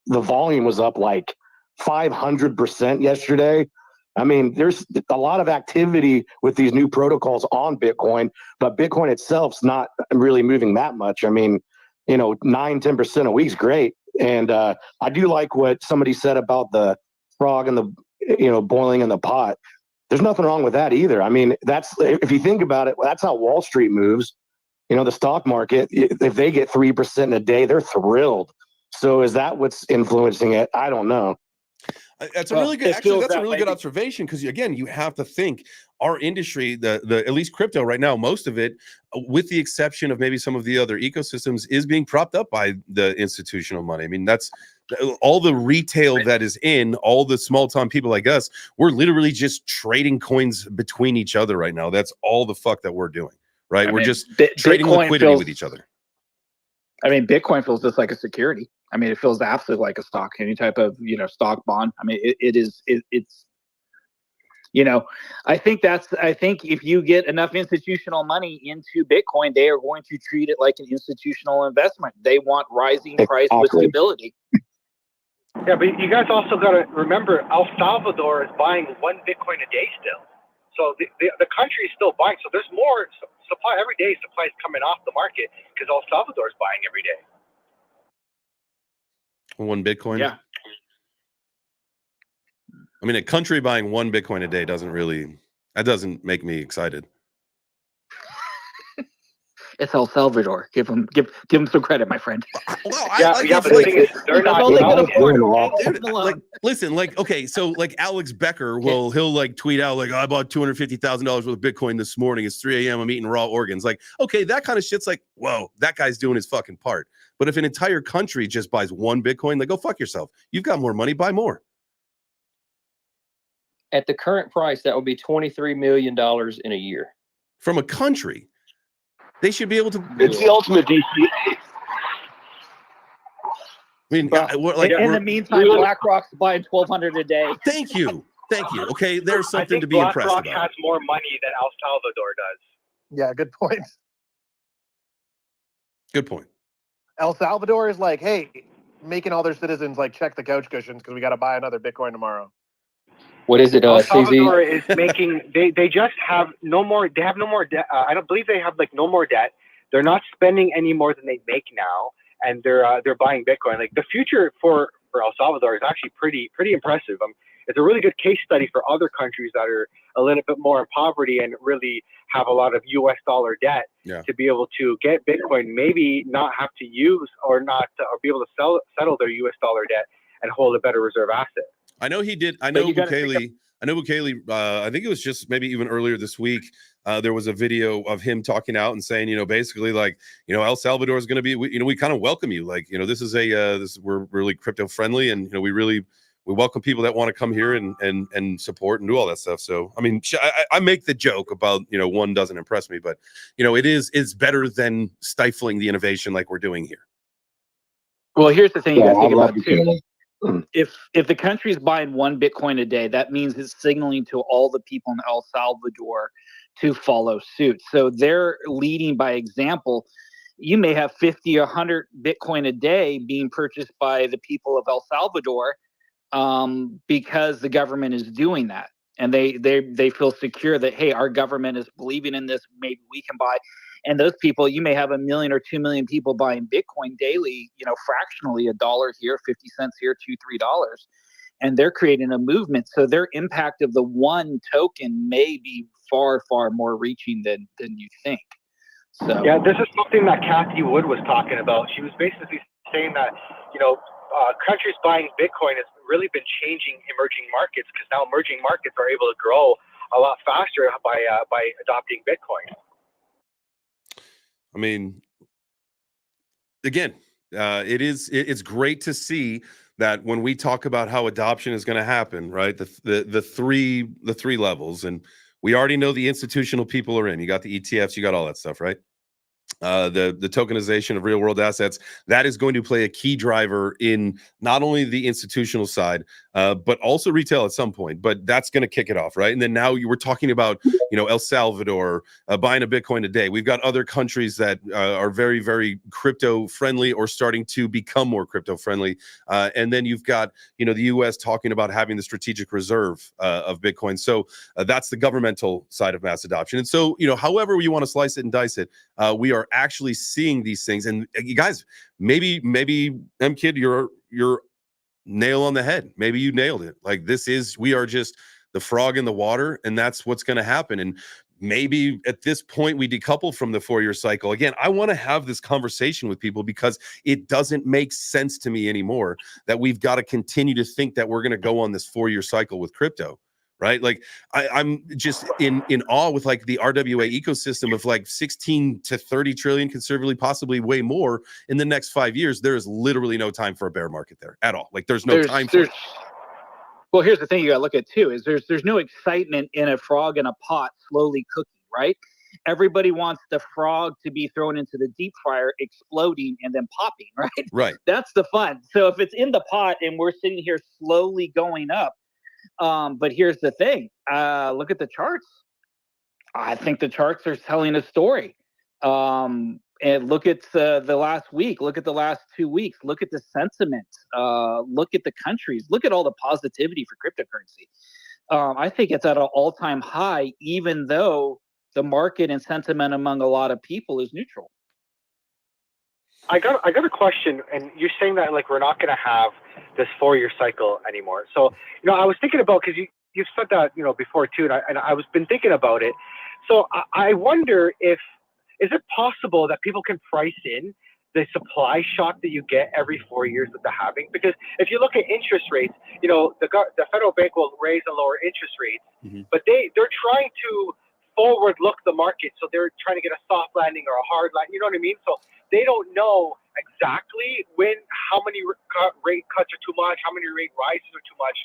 the volume was up like 500% yesterday. I mean, there's a lot of activity with these new protocols on Bitcoin, but Bitcoin itself's not really moving that much. I mean, 9-10% a week's great. And I do like what somebody said about the frog and the, boiling in the pot. There's nothing wrong with that either. I mean, if you think about it, that's how Wall Street moves. The stock market, if they get 3% in a day, they're thrilled. So is that what's influencing it? I don't know. That's a really good. Actually, that's a really good observation because again, you have to think our industry, the at least crypto right now, most of it, with the exception of maybe some of the other ecosystems, is being propped up by the institutional money. I mean, that's all the retail that is in all the small time people like us. We're literally just trading coins between each other right now. That's all the fuck that we're doing, right? We're just trading liquidity with each other. I mean, Bitcoin feels just like a security. I mean, it feels absolutely like a stock, any type of, stock bond. I mean, it's, I think if you get enough institutional money into Bitcoin, they are going to treat it like an institutional investment. They want rising price with stability. Yeah, but you guys also got to remember, El Salvador is buying 1 Bitcoin a day still. So the country is still buying. So there's more supply every day. Supply is coming off the market because El Salvador is buying every day. 1 Bitcoin. Yeah. I mean, a country buying 1 Bitcoin a day doesn't make me excited. It's El Salvador. Give them some credit, my friend. Well, but the thing is, they're not. Listen, okay, so Alex Becker he'll tweet out I bought $250,000 worth of Bitcoin this morning. It's 3 a.m. I'm eating raw organs. Okay, that kind of shit's whoa, that guy's doing his fucking part. But if an entire country just buys 1 Bitcoin, go fuck yourself. You've got more money, buy more. At the current price, that would be $23 million in a year. From a country. They should be able to. It's the ultimate DC. I mean, in the meantime, BlackRock's buying $1,200 a day. Thank you. Okay, there's something to be impressed about. BlackRock has more money than El Salvador does. Yeah, good point. Good point. El Salvador is hey, making all their citizens check the couch cushions because we got to buy another Bitcoin tomorrow. What is it? El Salvador is making. They just have no more. They have no more debt. I don't believe they have no more debt. They're not spending any more than they make now, and they're buying Bitcoin. The future for El Salvador is actually pretty impressive. It's a really good case study for other countries that are a little bit more in poverty and really have a lot of U.S. dollar debt to be able to get Bitcoin. Maybe not have to use or be able to settle their U.S. dollar debt and hold a better reserve asset. I know he did. I know Bukele. I think it was just maybe even earlier this week. There was a video of him talking out and saying, basically El Salvador is going to be, we kind of welcome you. This is we're really crypto friendly, and we welcome people that want to come here and support and do all that stuff. So I mean, I make the joke about 1 doesn't impress me, but it's better than stifling the innovation like we're doing here. Well, here's the thing you got to think about too. If the country is buying 1 Bitcoin a day, that means it's signaling to all the people in El Salvador to follow suit. So they're leading by example. You may have 50 or 100 Bitcoin a day being purchased by the people of El Salvador because the government is doing that. And they feel secure that, hey, our government is believing in this. Maybe we can buy. And those people, you may have 1 million or 2 million people buying Bitcoin daily, fractionally, $1 here, 50 cents here, $2, $3. And they're creating a movement. So their impact of the 1 token may be far, far more reaching than you think. So yeah, this is something that Kathy Wood was talking about. She was basically saying that, countries buying Bitcoin is really been changing emerging markets, because now emerging markets are able to grow a lot faster by adopting Bitcoin. I mean, again, it's great to see that when we talk about how adoption is going to happen, right? The three levels, and we already know the institutional people are in. You got the ETFs, you got all that stuff, right? The tokenization of real world assets, that is going to play a key driver in not only the institutional side, but also retail at some point. But that's going to kick it off, right? And then now you were talking about, El Salvador buying a Bitcoin a day. We've got other countries that are very, very crypto friendly or starting to become more crypto friendly. And then you've got, the U.S. talking about having the strategic reserve of Bitcoin. So that's the governmental side of mass adoption. And so, however you want to slice it and dice it, we are actually seeing these things. And you guys, maybe M-Kid, you're nail on the head. Maybe you nailed it. Like, we are just the frog in the water, and that's what's going to happen. And maybe at this point we decouple from the 4-year cycle. Again, I want to have this conversation with people because it doesn't make sense to me anymore that we've got to continue to think that we're going to go on this 4-year cycle with crypto. Right? Like I'm just in awe with like the RWA ecosystem of like 16 to 30 trillion, conservatively, possibly way more in the next 5 years. There is literally no time for a bear market there at all. Like there's no time for it. Well, here's the thing you got to look at too, is there's no excitement in a frog in a pot slowly cooking, right? Everybody wants the frog to be thrown into the deep fryer, exploding and then popping, right? Right. That's the fun. So if it's in the pot and we're sitting here slowly going up, but here's the thing. Look at the charts. I think the charts are telling a story. And look at the last week. Look at the last 2 weeks. Look at the sentiment. Look at the countries. Look at all the positivity for cryptocurrency. I think it's at an all-time high, even though the market and sentiment among a lot of people is neutral. I got a question, and you're saying that like we're not going to have this 4-year cycle anymore. So I was thinking about, because you've said that before too, and I was been thinking about it. So I wonder is it possible that people can price in the supply shock that you get every 4 years with the halving? Because if you look at interest rates, the federal bank will raise and lower interest rates, but they're trying to forward look the market, so they're trying to get a soft landing or a hard landing. You know what I mean? So they don't know exactly how many rate cuts are too much, how many rate rises are too much.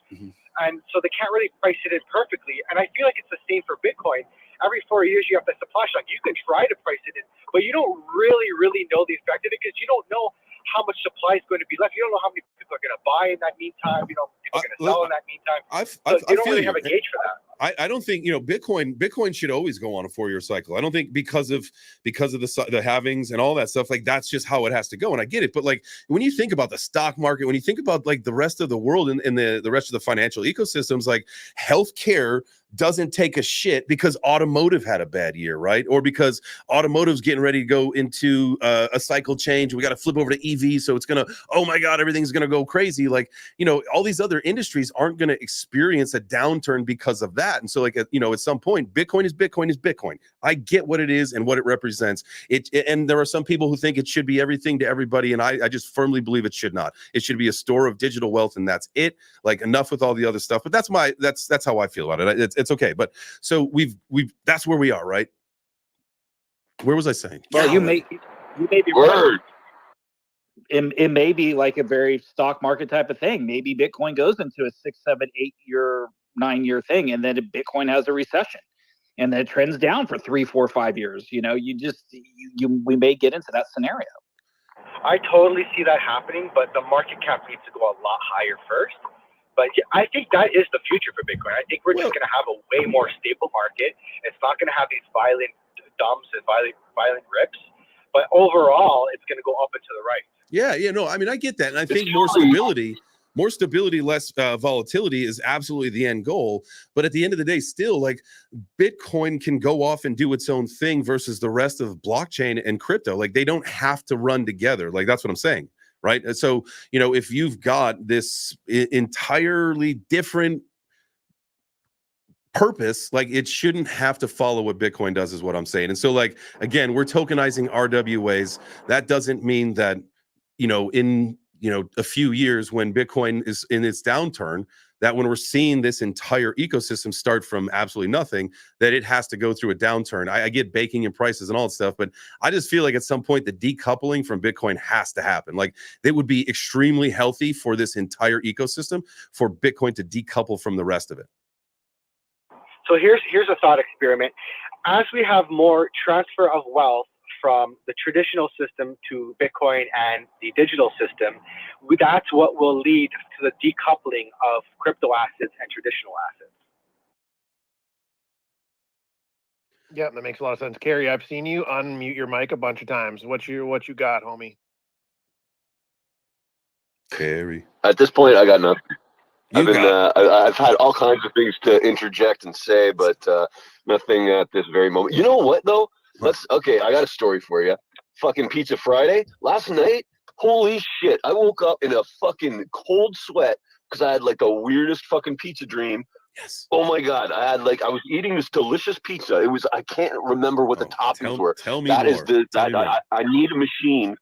And so they can't really price it in perfectly. And I feel like it's the same for Bitcoin. Every 4 years you have that supply shock. You can try to price it in, but you don't really know the effect of it, because you don't know how much supply is going to be left. You don't know how many people are going to buy in that meantime. People are going to sell in that meantime. You don't really have a gauge for that. I don't think Bitcoin should always go on a 4-year cycle. I don't think because of the halvings and all that stuff, like that's just how it has to go. And I get it, but like when you think about the stock market, when you think about like the rest of the world and the rest of the financial ecosystems, like healthcare doesn't take a shit because automotive had a bad year, right? Or because automotive's getting ready to go into a cycle change. We got to flip over to EV, so it's gonna, oh my God, everything's gonna go crazy. Like all these other industries aren't gonna experience a downturn because of that. And so like at some point, Bitcoin is Bitcoin. I get what it is and what it represents. And there are some people who think it should be everything to everybody, and I just firmly believe it should not. It should be a store of digital wealth, and that's it. Like enough with all the other stuff. But that's how I feel about it. It's okay. But so we've that's where we are, right? Where was I saying? Well, you may be right. It may be like a very stock market type of thing. Maybe Bitcoin goes into a 6, 7, 8 year, 9-year thing, and then Bitcoin has a recession, and then it trends down for 3, 4, 5 years. We may get into that scenario. I totally see that happening, but the market cap needs to go a lot higher first. But I think that is the future for Bitcoin. I think we're just going to have a way more stable market. It's not going to have these violent dumps and violent rips. But overall, it's going to go up and to the right. Yeah, no, I mean, I get that. And I think more stability, less volatility is absolutely the end goal. But at the end of the day, still, like Bitcoin can go off and do its own thing versus the rest of blockchain and crypto. Like they don't have to run together. Like that's what I'm saying. Right. And so, if you've got this entirely different purpose, like it shouldn't have to follow what Bitcoin does is what I'm saying. And so like, again, we're tokenizing RWAs. That doesn't mean that, in a few years when Bitcoin is in its downturn, that when we're seeing this entire ecosystem start from absolutely nothing, that it has to go through a downturn. I get baking in prices and all that stuff, but I just feel like at some point the decoupling from Bitcoin has to happen. Like, it would be extremely healthy for this entire ecosystem for Bitcoin to decouple from the rest of it. So here's a thought experiment. As we have more transfer of wealth from the traditional system to Bitcoin and the digital system, that's what will lead to the decoupling of crypto assets and traditional assets. Yeah, that makes a lot of sense. Carrie, I've seen you unmute your mic a bunch of times. What you got, homie? Carrie. At this point, I got nothing. I've had all kinds of things to interject and say, but nothing at this very moment. You know what though? I got a story for you. Fucking Pizza Friday last night. Holy shit! I woke up in a fucking cold sweat because I had like the weirdest fucking pizza dream. Yes. Oh my god! I was eating this delicious pizza. I can't remember what the toppings were. Tell me that more. Is the I need a machine.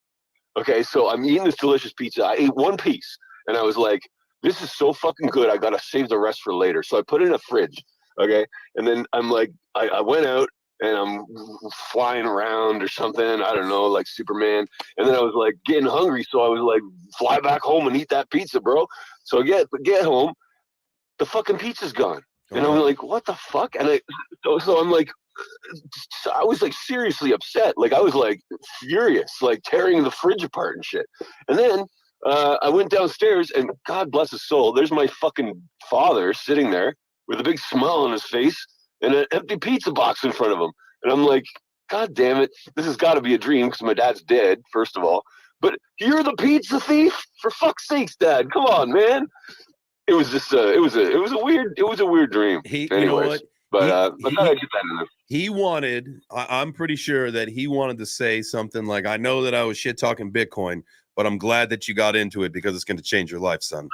Okay, so I'm eating this delicious pizza. I ate one piece, and I was like, "This is so fucking good. I gotta save the rest for later." So I put it in a fridge. Okay, and then I'm like, I went out and I'm flying around or something. I don't know, like Superman. And then I was like getting hungry, so I was like, fly back home and eat that pizza, bro. So I get home, the fucking pizza's gone, and I'm like, what the fuck? And so I'm like, I was like seriously upset. Like I was like furious, like tearing the fridge apart and shit. And then I went downstairs, and God bless his soul, there's my fucking father sitting there with a big smile on his face and an empty pizza box in front of him. And I'm like, God damn it, this has got to be a dream because my dad's dead, first of all. But you're the pizza thief? For fuck's sakes, Dad! Come on, man. It was just it was a weird dream. You anyways, know what? But I thought I'd get that in there. He wanted, I'm pretty sure that he wanted to say something like, I know that I was shit talking Bitcoin, but I'm glad that you got into it because it's going to change your life, son.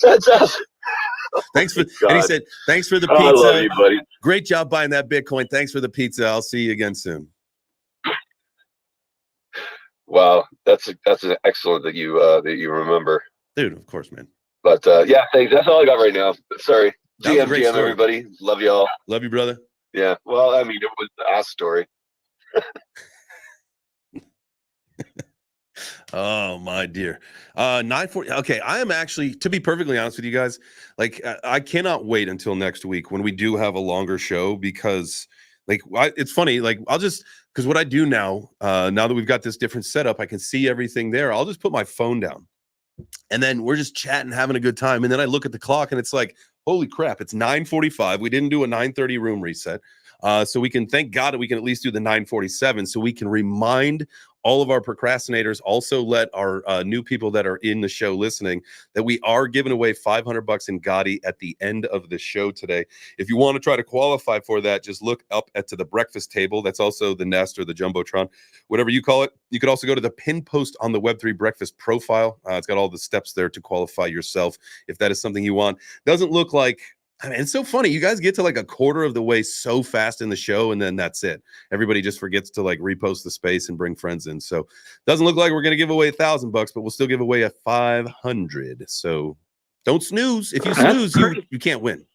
That's awesome. Thanks for, and he said, thanks for the pizza. I love you, buddy. Great job buying that Bitcoin. Thanks for the pizza. I'll see you again soon. Wow, that's excellent that you remember, dude. Of course, man. But yeah, thanks. That's all I got right now. Sorry, GM, story. everybody. Love y'all. Love you, brother. Yeah. Well, I mean, it was the ass story. Oh my dear. 9:40. Okay, I am actually, to be perfectly honest with you guys, like I cannot wait until next week when we do have a longer show, because like it's funny, like I'll just, because what I do now, now that we've got this different setup, I can see everything there. I'll just put my phone down and then we're just chatting, having a good time. And then I look at the clock and it's like, holy crap, it's 9:45. We didn't do a 9:30 room reset. So we can, thank God that we can at least do the 9:47, so we can remind all of our procrastinators, also let our new people that are in the show listening, that we are giving away $500 in Gotti at the end of the show today. If you want to try to qualify for that, just look up to the breakfast table. That's also the Nest or the Jumbotron, whatever you call it. You could also go to the pin post on the Web3 breakfast profile. It's got all the steps there to qualify yourself if that is something you want. Doesn't look like, I mean, it's so funny. You guys get to like a quarter of the way so fast in the show, and then that's it. Everybody just forgets to like repost the space and bring friends in. So doesn't look like we're going to give away $1,000, but we'll still give away a 500. So don't snooze. If you snooze, you can't win.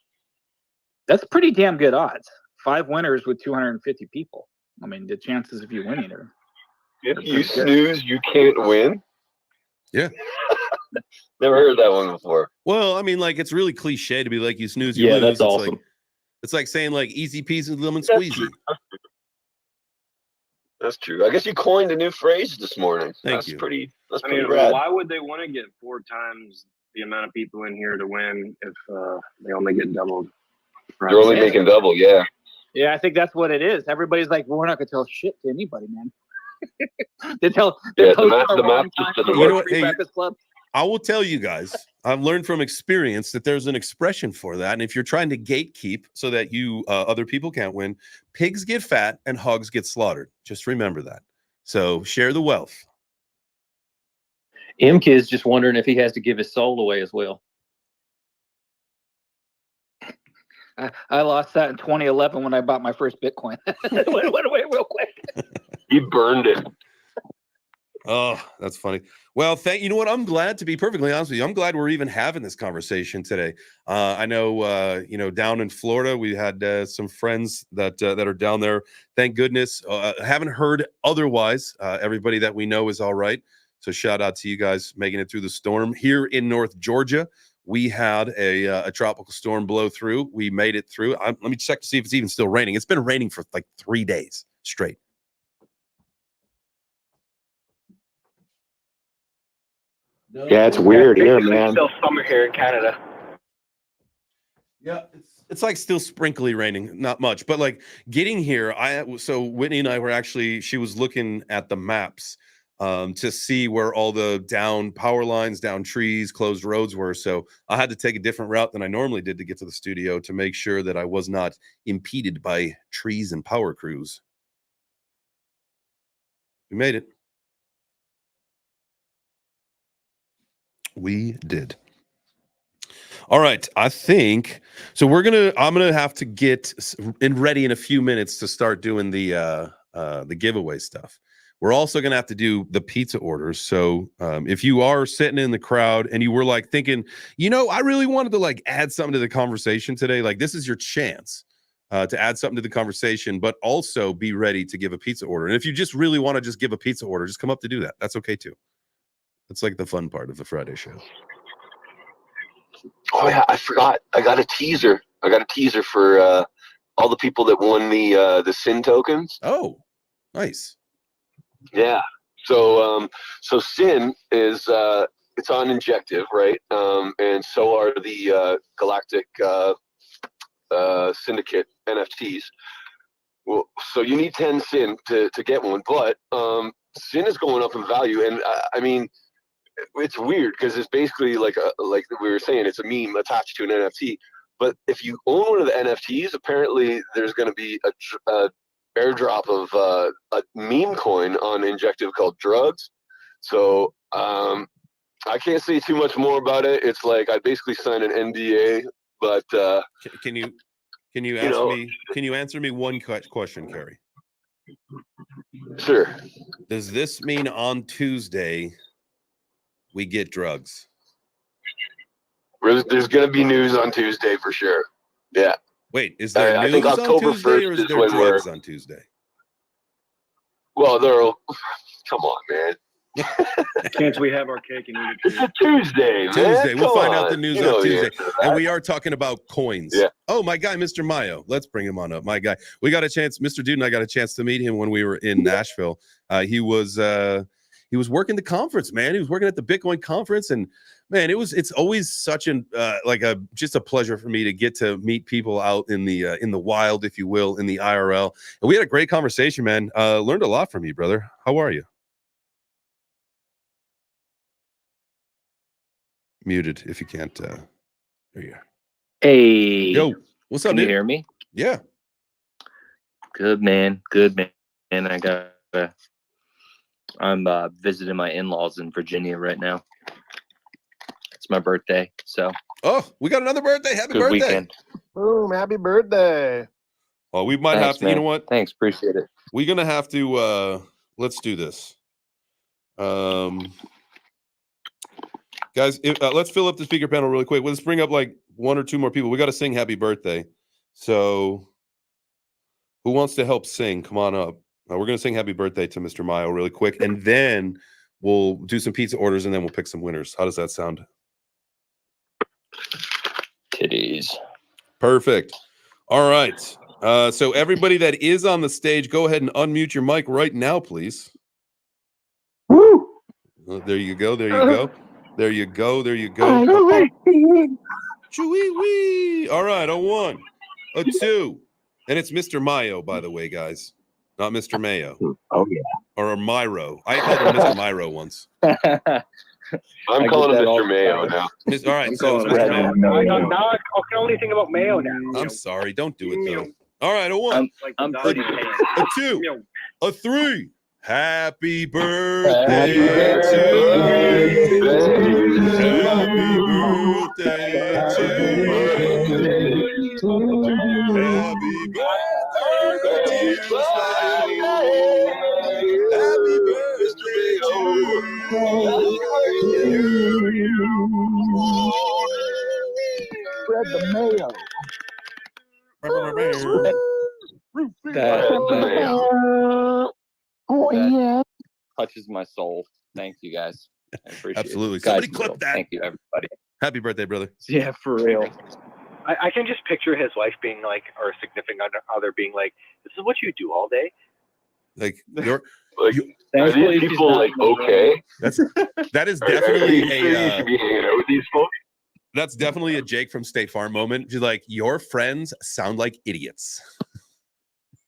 That's pretty damn good odds. 5 winners with 250 people. I mean, the chances of you winning are. If you snooze, you can't win. Yeah. Never heard that one before. Well, I mean, like, it's really cliche to be like, you snooze, you lose. That's awesome. It's like saying like easy peasy lemon squeezy. That's true. I guess you coined a new phrase this morning. Thank you. That's I pretty mean, rad. why would they want to get 4 times the amount of people in here to win if they only get doubled? They're only making double, yeah. Yeah, I think that's what it is. Everybody's like, well, we're not gonna tell shit to anybody, man. they tell. They post the wrong math just time doesn't for work. Free Breakfast Club. I will tell you guys, I've learned from experience that there's an expression for that. And if you're trying to gatekeep so that you other people can't win, pigs get fat and hogs get slaughtered. Just remember that. So share the wealth. M-Kid's just wondering if he has to give his soul away as well. I lost that in 2011 when I bought my first Bitcoin. Went away real quick. He burned it. Oh, that's funny. Well, you know what? I'm glad, to be perfectly honest with you, I'm glad we're even having this conversation today. I know, down in Florida, we had some friends that are down there. Thank goodness. Haven't heard otherwise. Everybody that we know is all right. So shout out to you guys making it through the storm. Here in North Georgia, we had a tropical storm blow through. We made it through. Let me check to see if it's even still raining. It's been raining for like 3 days straight. Yeah, it's weird here, man. Still summer here in Canada. Yeah, it's like still sprinkly raining, not much, but like getting here. So Whitney and I were actually, she was looking at the maps to see where all the down power lines, down trees, closed roads were. So I had to take a different route than I normally did to get to the studio to make sure that I was not impeded by trees and power crews. We made it. We did. All right, I think so. I'm gonna have to get ready in a few minutes to start doing the giveaway stuff. We're also gonna have to do the pizza orders. So if you are sitting in the crowd and you were like thinking, I really wanted to like add something to the conversation today, like this is your chance to add something to the conversation, but also be ready to give a pizza order. And if you just really want to just give a pizza order, just come up to do that. That's okay too. That's like the fun part of the Friday show. Oh yeah, I forgot. I got a teaser. For all the people that won the Sin tokens. Oh, nice. Yeah. So Sin is it's on Injective, right? And so are the Galactic Syndicate NFTs. Well, so you need 10 Sin to get one, but Sin is going up in value, and I mean, it's weird because it's basically like we were saying, it's a meme attached to an NFT. But if you own one of the NFTs, apparently there's going to be a airdrop of a meme coin on Injective called Drugs. So I can't say too much more about it. It's like I basically signed an NDA, but can you answer me one question, Kerry? Sure. Does this mean on Tuesday we get drugs? There's going to be news on Tuesday for sure. Yeah. Wait, is there news I think October on Tuesday 1st or is there when drugs on Tuesday? Well, come on, man. Can't we have our cake and eat it? It's a Tuesday, man. Tuesday. We'll Come find out on. the news You know on the Tuesday. answer to And that. we are talking about coins. Yeah. Oh, my guy, Mr. Mayo. Let's bring him on up. My guy. We got a chance. Mr. Dude and I got a chance to meet him when we were in Nashville. He was working the conference, man. He was working at the Bitcoin conference, and man, it's always such just a pleasure for me to get to meet people out in the wild, if you will, in the IRL. And we had a great conversation, man. Learned a lot from you, brother. How are you? Muted if you can't. There you are. Hey. Yo, what's up, Can dude? you hear me? Yeah. Good man. And I'm visiting my in-laws in Virginia right now. It's my birthday, so. Oh, we got another birthday. Happy good birthday. Weekend. Boom, happy birthday. Well, we might have to, man. you know what? Thanks, appreciate it. We're going to have to, let's do this. Guys, let's fill up the speaker panel really quick. Let's bring up like one or two more people. We got to sing happy birthday. So who wants to help sing? Come on up. We're going to sing happy birthday to Mr. Mayo really quick, and then we'll do some pizza orders, and then we'll pick some winners. How does that sound? Titties. Perfect. All right. So everybody that is on the stage, go ahead and unmute your mic right now, please. Woo! There you go. There you go. There you go. There you go. Choo-wee-wee. All right. A 1, a 2. And it's Mr. Mayo, by the way, guys. Not Mr. Mayo. Oh, yeah. Or Myro. I called him Mr. Myro once. I'm calling him Mr. Mayo now. All right. So it's Mr. Now Mayo. I can only think about mayo now. I'm sorry. Don't do it, though. All right. A 1. I'm pretty A 2. A 3. Happy birthday to you. Happy birthday to you. Happy birthday, dear Smile. Happy birthday to That touches my soul. Thank you guys. I appreciate Absolutely. it. Somebody Guys, clip that. Thank you, everybody. Happy birthday, brother. Yeah, for real. I can just picture his wife being like, or significant other being like, "This is what you do all day." Like you're like, are these people like okay? That is Are you definitely sure you should be hanging out with these folks? That's definitely a Jake from State Farm moment. She's like, your friends sound like idiots.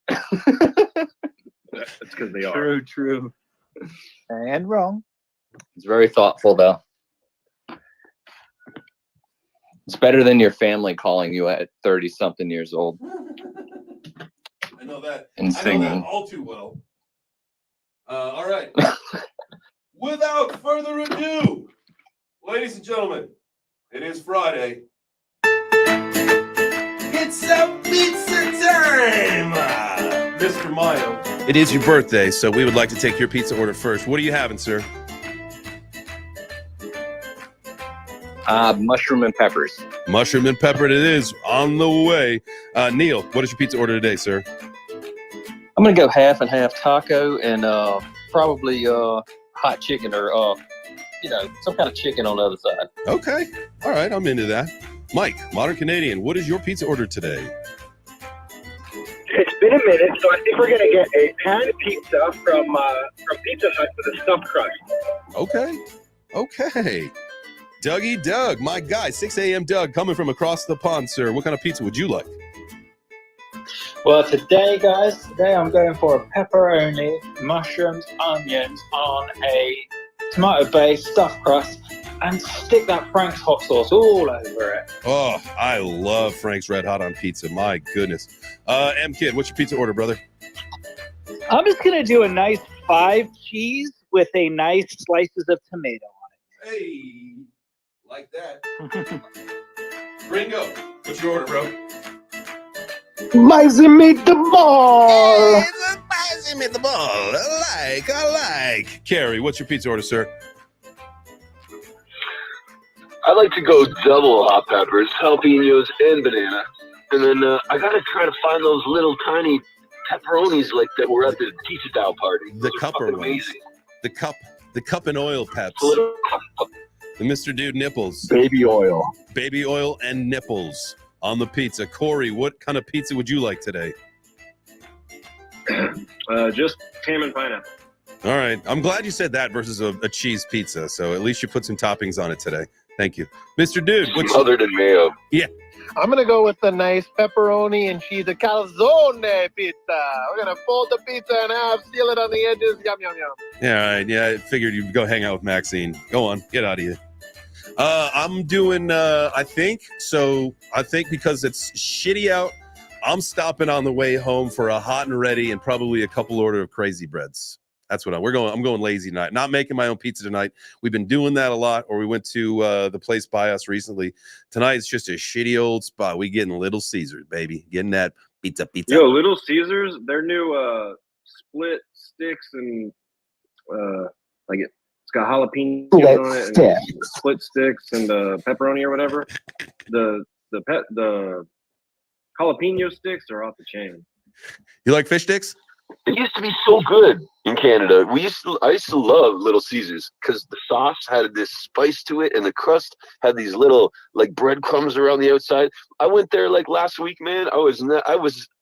It's because they are. True. And wrong. It's very thoughtful, though. It's better than your family calling you at 30-something years old. I know that. And singing. I know that all too well. All right. Without further ado, ladies and gentlemen, it is Friday. It's a pizza time! Mr. Mayo. It is your birthday, so we would like to take your pizza order first. What are you having, sir? Mushroom and peppers. Mushroom and pepper it is on the way. Neil, what is your pizza order today, sir? I'm going to go half and half taco and probably hot chicken or, some kind of chicken on the other side. Okay. All right. I'm into that. Mike, Modern Canadian, what is your pizza order today? It's been a minute, so I think we're gonna get a pan pizza from Pizza Hut with a stuffed crust. Okay. Dougie Doug, my guy, 6 a.m. Doug, coming from across the pond, sir. What kind of pizza would you like? Well, today I'm going for a pepperoni, mushrooms, onions on a tomato-based stuffed crust, and stick that Frank's hot sauce all over it. Oh, I love Frank's Red Hot on pizza. My goodness. M Kid, what's your pizza order, brother? I'm just gonna do a nice 5 cheese with a nice slices of tomato on it. Hey, like that. Ringo, what's your order, bro? Spicy meatball. Hey, it's a spicy meatball. I like. Carrie, what's your pizza order, sir? I like to go double hot peppers, jalapenos, and banana. And then I gotta try to find those little tiny pepperonis like that were at the pizza Dow party. The cupper ones. Amazing. The cup and oil peps. The Mr. Dude nipples. Baby oil. Baby oil and nipples on the pizza. Corey, what kind of pizza would you like today? Just ham and pineapple. All right. I'm glad you said that versus a cheese pizza. So at least you put some toppings on it today. Thank you. Mr. Dude, what's other than mayo? Yeah. I'm going to go with the nice pepperoni and cheese, a calzone pizza. We're going to fold the pizza in half, seal it on the edges. Yum, yum, yum. Yeah, all right. Yeah, I figured you'd go hang out with Maxine. Go on. Get out of here. I'm doing, I think because it's shitty out, I'm stopping on the way home for a hot and ready and probably a couple order of crazy breads. That's what I'm going lazy tonight. Not making my own pizza tonight. We've been doing that a lot, or we went to the place by us recently. Tonight it's just a shitty old spot. We getting Little Caesars, baby. Getting that pizza. Yo, Little Caesars, their new split sticks and it's got jalapeno on it and split sticks and pepperoni or whatever. The jalapeno sticks are off the chain. You like fish sticks? It used to be so good in Canada. I used to love Little Caesars because the sauce had this spice to it, and the crust had these little like breadcrumbs around the outside. I went there like last week, man. I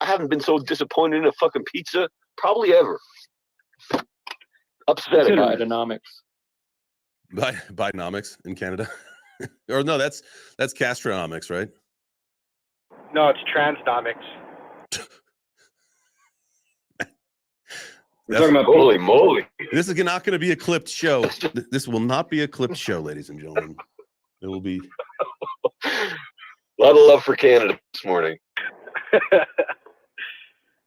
haven't been so disappointed in a fucking pizza probably ever. Upsetting. Bidenomics. Bidenomics in Canada, or no? That's Castronomics, right? No, it's transnomics. We're talking about holy moly. This is not going to be a clipped show. This will not be a clipped show, ladies and gentlemen. It will be a lot of love for Canada this morning.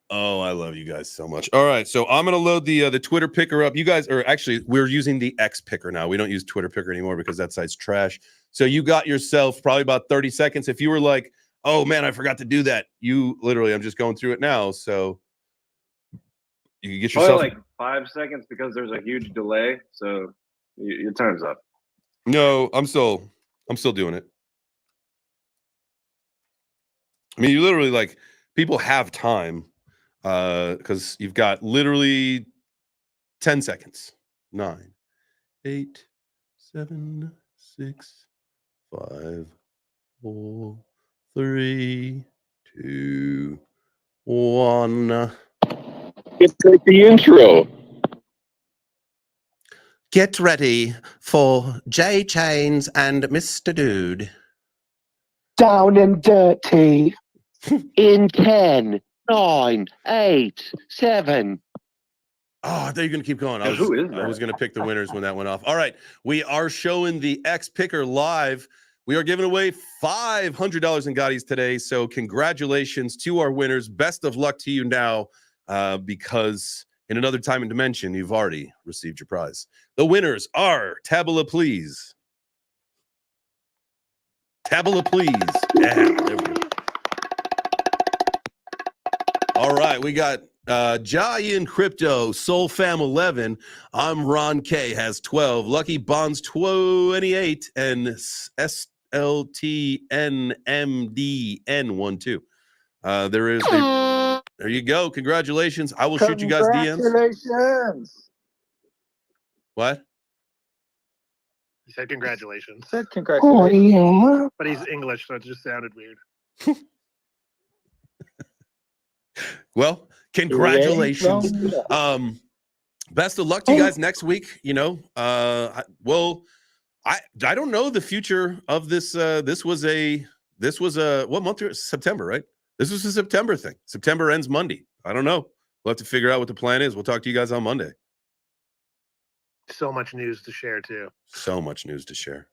Oh, I love you guys so much. All right, so I'm going to load the Twitter picker up. You guys are actually, we're using the X picker now. We don't use Twitter picker anymore because that site's trash. So you got yourself probably about 30 seconds. If you were like, oh man, I forgot to do that. You literally, I'm just going through it now. So you can get yourself probably like 5 seconds because there's a huge delay. So your time's up. No, I'm still doing it. I mean, you literally like people have time. because you've got literally 10 seconds. 9, 8, 7, 6, 5, 4, 3, 2, 1. It's like the intro. Get ready for J Chains and Mr. Dude. Down and dirty. In 10, 9, 8, 7. Oh, I thought you were going to keep going. I was going to pick the winners when that went off. All right. We are showing the X Picker live. We are giving away $500 in Gottis today. So congratulations to our winners. Best of luck to you now because in another time and dimension, you've already received your prize. The winners are Tabula Please. Tabula Please. Yeah, there we go. All right. We got Giant Crypto, Soul Fam 11. I'm Ron K has 12. Lucky Bonds 28 and SLTNMDN 12. There you go. Congratulations. I will shoot you guys DMs. Congratulations. What? He said congratulations. Said congratulations. Oh, yeah. But he's English, so it just sounded weird. Well, congratulations. Best of luck to you guys next week. You know, I don't know the future of this. This was a what month? September, right? This was a September thing. September ends Monday. I don't know. We'll have to figure out what the plan is. We'll talk to you guys on Monday. So much news to share too. So much news to share.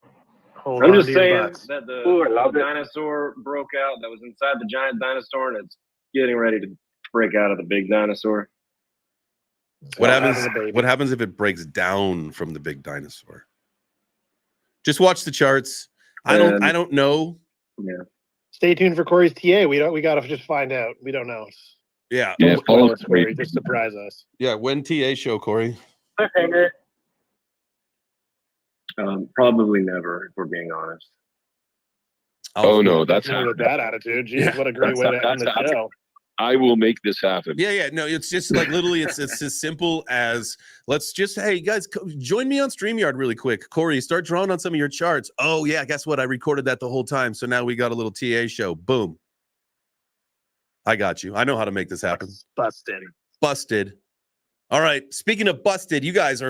I'm just saying that the dinosaur broke out that was inside the giant dinosaur, and it's getting ready to break out of the big dinosaur. What happens if it breaks down from the big dinosaur? Just watch the charts. I don't know. Yeah. Stay tuned for Corey's TA. We got to just find out. We don't know. Yeah. Corey, just surprise us. Yeah. When TA show, Corey? Probably never, if we're being honest. Oh no, that's with that attitude. Jeez, what a great way to end the show. I will make this happen. Yeah. No, it's just like literally, it's as simple as let's just, hey guys, join me on StreamYard really quick. Corey, start drawing on some of your charts. Oh yeah, guess what? I recorded that the whole time, so now we got a little TA show. Boom. I got you. I know how to make this happen. Busted. All right. Speaking of busted, you guys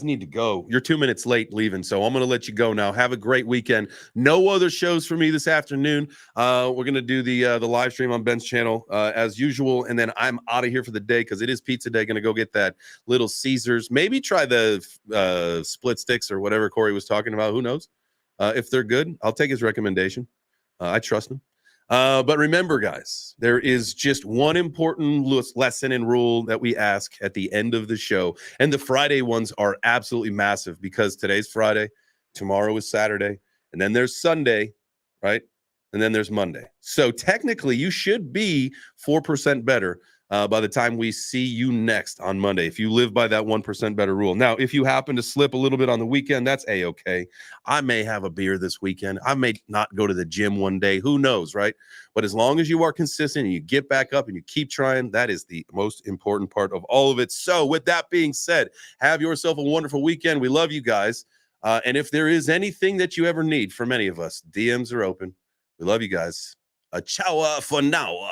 need to go. You're 2 minutes late leaving, so I'm going to let you go now. Have a great weekend. No other shows for me this afternoon. We're going to do the live stream on Ben's channel as usual, and then I'm out of here for the day because it is pizza day. Going to go get that Little Caesars. Maybe try the split sticks or whatever Corey was talking about. Who knows? If they're good, I'll take his recommendation. I trust him. But remember, guys, there is just one important lesson and rule that we ask at the end of the show. And the Friday ones are absolutely massive because today's Friday, tomorrow is Saturday, and then there's Sunday, right? And then there's Monday. So technically, you should be 4% better by the time we see you next on Monday, if you live by that 1% better rule. Now, if you happen to slip a little bit on the weekend, that's A-okay. I may have a beer this weekend. I may not go to the gym one day. Who knows, right? But as long as you are consistent and you get back up and you keep trying, that is the most important part of all of it. So with that being said, have yourself a wonderful weekend. We love you guys. And if there is anything that you ever need from any of us, DMs are open. We love you guys. A ciao for now.